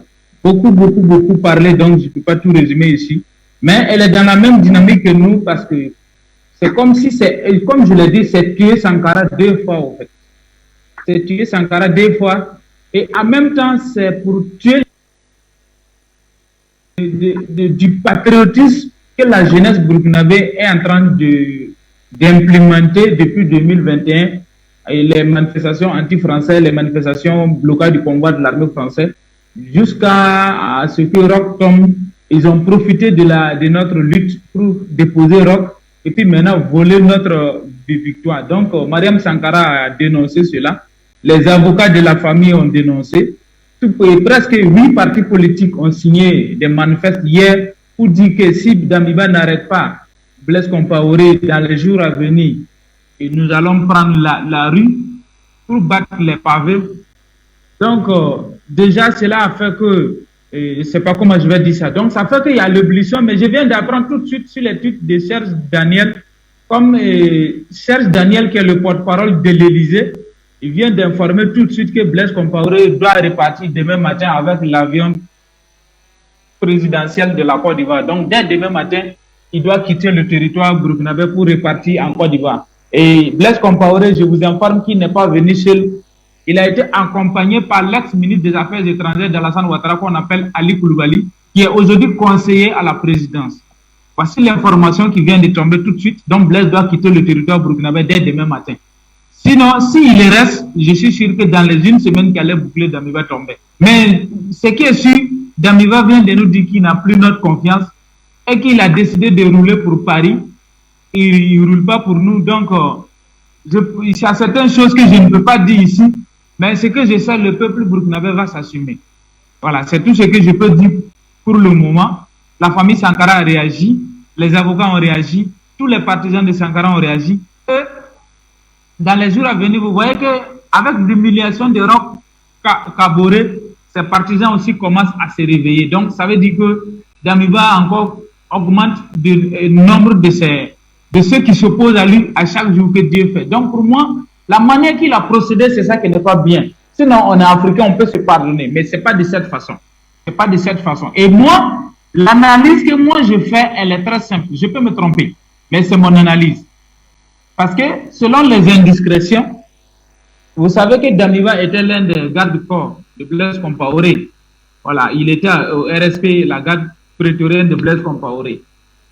beaucoup parlé, donc je ne peux pas tout résumer ici. Mais elle est dans la même dynamique que nous parce que c'est comme si comme je l'ai dit, c'est tuer Sankara 2 fois en fait. C'est tuer Sankara 2 fois et en même temps c'est pour tuer du patriotisme que la jeunesse burkinabé est en train d'implémenter depuis 2021 et les manifestations anti-françaises, les manifestations blocage du convoi de l'armée française, jusqu'à ce que Roch tombe. Ils ont profité de notre lutte pour déposer Roch et puis maintenant voler notre victoire. Donc Mariam Sankara a dénoncé cela. Les avocats de la famille ont dénoncé. Presque 8 partis politiques ont signé des manifestes hier pour dire que si Damiba n'arrête pas Blaise Compaoré dans les jours à venir, et nous allons prendre la rue pour battre les pavés. Donc, déjà, cela a fait que, je ne sais pas comment je vais dire ça, donc ça fait qu'il y a l'ébullition, mais je viens d'apprendre tout de suite sur les tweets de Serge Daniel, comme Serge Daniel qui est le porte-parole de l'Élysée. Il vient d'informer tout de suite que Blaise Compaoré doit repartir demain matin avec l'avion présidentiel de la Côte d'Ivoire. Donc, dès demain matin, il doit quitter le territoire burkinabé pour repartir en Côte d'Ivoire. Et Blaise Compaoré, je vous informe qu'il n'est pas venu seul. Il a été accompagné par l'ex-ministre des Affaires étrangères d'Alassane Ouattara, qu'on appelle Ali Koulibaly, qui est aujourd'hui conseiller à la présidence. Voici l'information qui vient de tomber tout de suite. Donc, Blaise doit quitter le territoire burkinabé dès demain matin. Sinon, s'il reste, je suis sûr que dans les 1 semaine qu'elle est bouclée, Damiba tomber. Mais ce qui est sûr, Damiba vient de nous dire qu'il n'a plus notre confiance et qu'il a décidé de rouler pour Paris, il ne roule pas pour nous. Donc, il y a certaines choses que je ne peux pas dire ici, mais ce que je sais, le peuple burkinabé va s'assumer. Voilà, c'est tout ce que je peux dire pour le moment. La famille Sankara a réagi, les avocats ont réagi, tous les partisans de Sankara ont réagi. Et dans les jours à venir, vous voyez qu'avec l'humiliation de Roch Kaboré, ses partisans aussi commencent à se réveiller. Donc, ça veut dire que Damiba encore augmente le nombre de ceux qui s'opposent à lui à chaque jour que Dieu fait. Donc, pour moi, la manière qu'il a procédé, c'est ça qui n'est pas bien. Sinon, on est africain, on peut se pardonner, mais ce n'est pas de cette façon. C'est pas de cette façon. Et moi, l'analyse que moi je fais, elle est très simple. Je peux me tromper, mais c'est mon analyse. Parce que, selon les indiscrétions, vous savez que Damiba était l'un des gardes-corps de Blaise Compaoré. Voilà, il était au RSP, la garde prétorienne de Blaise Compaoré.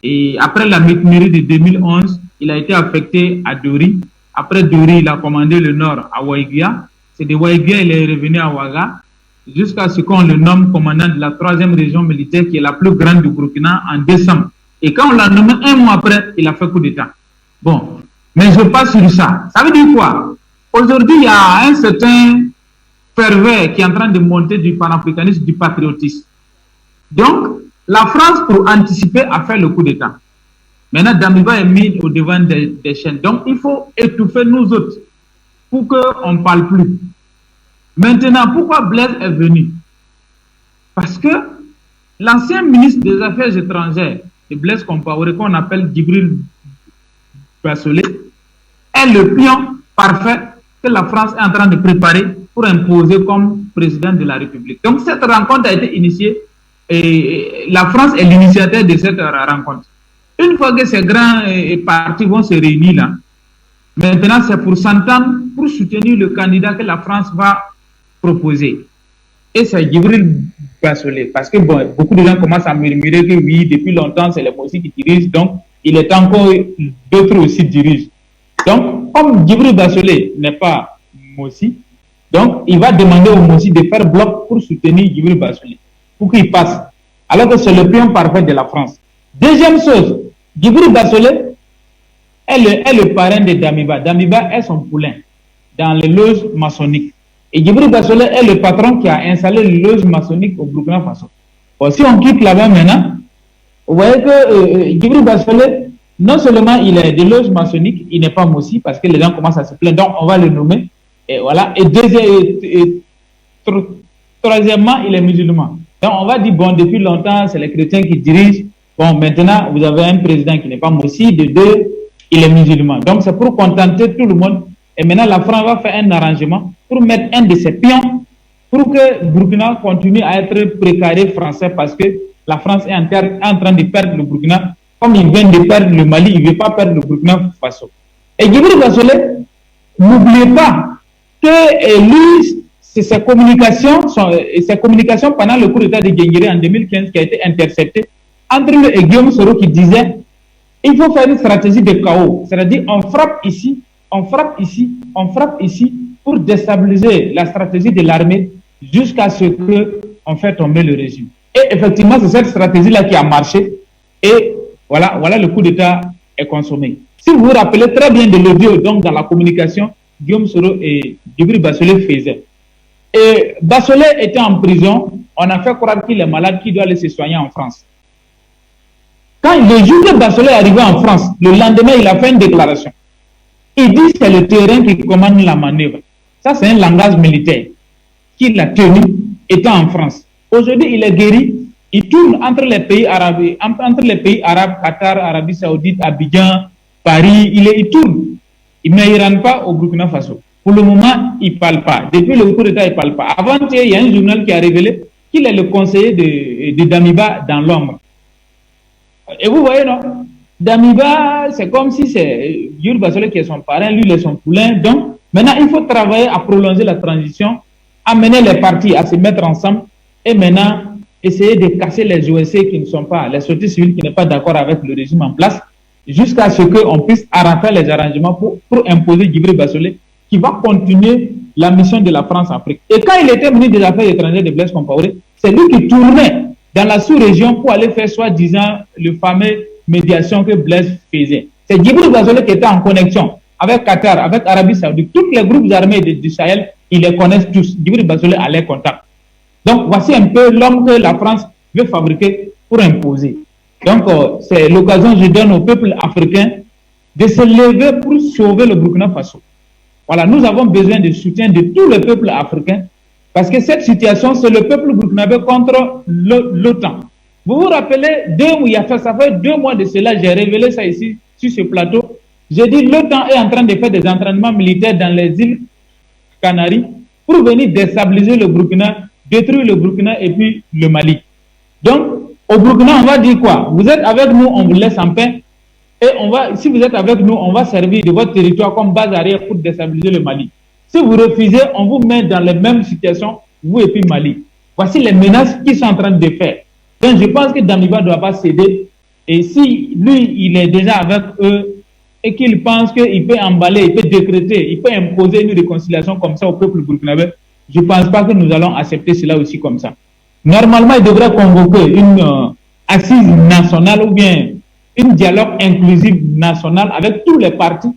Et après la mutinerie de 2011, il a été affecté à Dori. Après Dori, il a commandé le nord à Waïguia. C'est de Waïguia, il est revenu à Ouaga, jusqu'à ce qu'on le nomme commandant de la 3e région militaire, qui est la plus grande du Burkina, en décembre. Et quand on l'a nommé un mois après, il a fait coup d'État. Bon, mais je passe sur ça. Ça veut dire quoi? Aujourd'hui, il y a un certain ferveur qui est en train de monter du panafricanisme, du patriotisme. Donc, la France, pour anticiper, a fait le coup d'État. Maintenant, Damiba est mis au devant des chaînes. Donc, il faut étouffer nous autres pour qu'on ne parle plus. Maintenant, pourquoi Blaise est venu? Parce que l'ancien ministre des Affaires étrangères de Blaise Compaoré, qu'on appelle Djibril Bassolé, est le pion parfait que la France est en train de préparer pour imposer comme président de la République. Donc, cette rencontre a été initiée et la France est l'initiateur de cette rencontre. Une fois que ces grands partis vont se réunir là, maintenant c'est pour s'entendre, pour soutenir le candidat que la France va proposer. Et c'est Djibril Bassolé. Parce que bon, beaucoup de gens commencent à murmurer que oui, depuis longtemps, c'est les Mossi qui dirigent, donc il est encore d'autres aussi dirigent. Donc, comme Djibril Bassolé n'est pas Mossi, donc il va demander aux Mossi de faire bloc pour soutenir Djibril Bassolé, pour qu'il passe. Alors que c'est le pion parfait de la France. Deuxième chose, Djibril Bassolé est le parrain de Damiba. Damiba est son poulain dans les loges maçonniques. Et Djibril Bassolé est le patron qui a installé les loges maçonniques au Burkina Faso. Bon, si on quitte là-bas maintenant, vous voyez que Djibril Bassolé, non seulement il est des loges maçonniques, il n'est pas Mossi, parce que les gens commencent à se plaindre, donc on va le nommer. Et voilà. Et troisièmement, il est musulman. Donc on va dire, bon, depuis longtemps, c'est les chrétiens qui dirigent. Bon, maintenant, vous avez un président qui n'est pas Mossi, de deux, il est musulman. Donc c'est pour contenter tout le monde. Et maintenant, la France va faire un arrangement pour mettre un de ses pions pour que Burkina continue à être précaré français, parce que la France est en train de perdre le Burkina. Comme il vient de perdre le Mali, il ne veut pas perdre le Burkina Faso. Et Djibril Bassolé, n'oubliez pas que lui, c'est ses communications pendant le coup d'État de Guinguéré en 2015 qui a été interceptée entre lui et Guillaume Soro, qui disait il faut faire une stratégie de chaos. C'est-à-dire on frappe ici, on frappe ici, on frappe ici pour déstabiliser la stratégie de l'armée jusqu'à ce qu'on fait tomber le régime. Et effectivement, c'est cette stratégie-là qui a marché. Et voilà, le coup d'État est consommé. Si vous vous rappelez très bien de l'audio, donc dans la communication, Guillaume Soro et Djibril Bassolé faisaient. Et Bassolé était en prison, on a fait croire qu'il est malade, qu'il doit aller se soigner en France. Quand le jour que Bassolé est arrivé en France, le lendemain, il a fait une déclaration. Il dit que c'est le terrain qui commande la manœuvre. Ça, c'est un langage militaire qu'il a tenu étant en France. Aujourd'hui, il est guéri. Il tourne entre les pays arabes, Qatar, Arabie Saoudite, Abidjan, Paris. Il tourne. Mais il ne rentre pas au Burkina Faso. Pour le moment, il ne parle pas. Depuis le coup d'État, il ne parle pas. Avant-hier, il y a un journal qui a révélé qu'il est le conseiller de Damiba dans l'ombre. Et vous voyez, non? Damiba, c'est comme si c'est Djibril Bassolé qui est son parrain, lui, il est son poulain. Donc, maintenant, il faut travailler à prolonger la transition, amener les partis à se mettre ensemble et maintenant, essayer de casser les OSC qui ne sont pas, les sociétés civiles qui ne sont pas d'accord avec le régime en place, jusqu'à ce qu'on puisse arranger les arrangements pour imposer Djibril Bassolé, qui va continuer la mission de la France-Afrique. Et quand il était ministre des Affaires étrangères de Blaise Compaoré, c'est lui qui tournait dans la sous-région pour aller faire soi-disant le fameux médiation que Blaise faisait. C'est Djibril Bazolé qui était en connexion avec Qatar, avec Arabie Saoudite. Tous les groupes armés du Sahel, ils les connaissent tous. Djibril Bazolé a les contacts. Donc, voici un peu l'homme que la France veut fabriquer pour imposer. Donc, c'est l'occasion que je donne au peuple africain de se lever pour sauver le Burkina Faso. Voilà, nous avons besoin du soutien de tout le peuple africain parce que cette situation, c'est le peuple burkinabé contre l'OTAN. Vous vous rappelez, ça fait 2 mois de cela, j'ai révélé ça ici, sur ce plateau. J'ai dit l'OTAN est en train de faire des entraînements militaires dans les îles Canaries pour venir déstabiliser le Burkina, détruire le Burkina et puis le Mali. Donc, au Burkina, on va dire quoi? Vous êtes avec nous, on vous laisse en paix. Et si vous êtes avec nous, on va servir de votre territoire comme base arrière pour déstabiliser le Mali. Si vous refusez, on vous met dans les mêmes situations, vous et puis Mali. Voici les menaces qu'ils sont en train de faire. Donc, je pense que Damiba ne doit pas céder. Et si lui, il est déjà avec eux et qu'il pense qu'il peut emballer, il peut décréter, il peut imposer une réconciliation comme ça au peuple burkinabé, je ne pense pas que nous allons accepter cela aussi comme ça. Normalement, il devrait convoquer une assise nationale ou bien un dialogue inclusif national avec tous les partis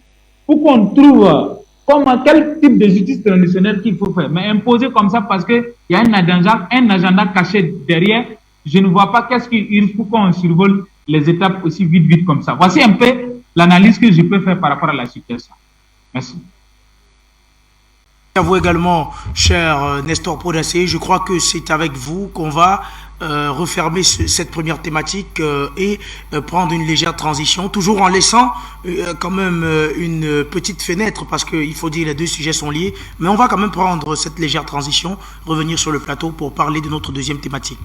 pour qu'on trouve quel type de justice traditionnelle qu'il faut faire. Mais imposer comme ça parce qu'il y a un agenda caché derrière, je ne vois pas qu'est-ce qu'il faut qu'on survole les étapes aussi vite comme ça. Voici un peu l'analyse que je peux faire par rapport à la situation. Merci. À vous également, cher Nestor Podacé. Je crois que c'est avec vous qu'on va refermer cette première thématique et prendre une légère transition, toujours en laissant quand même une petite fenêtre, parce qu'il faut dire les deux sujets sont liés, mais on va quand même prendre cette légère transition, revenir sur le plateau pour parler de notre deuxième thématique.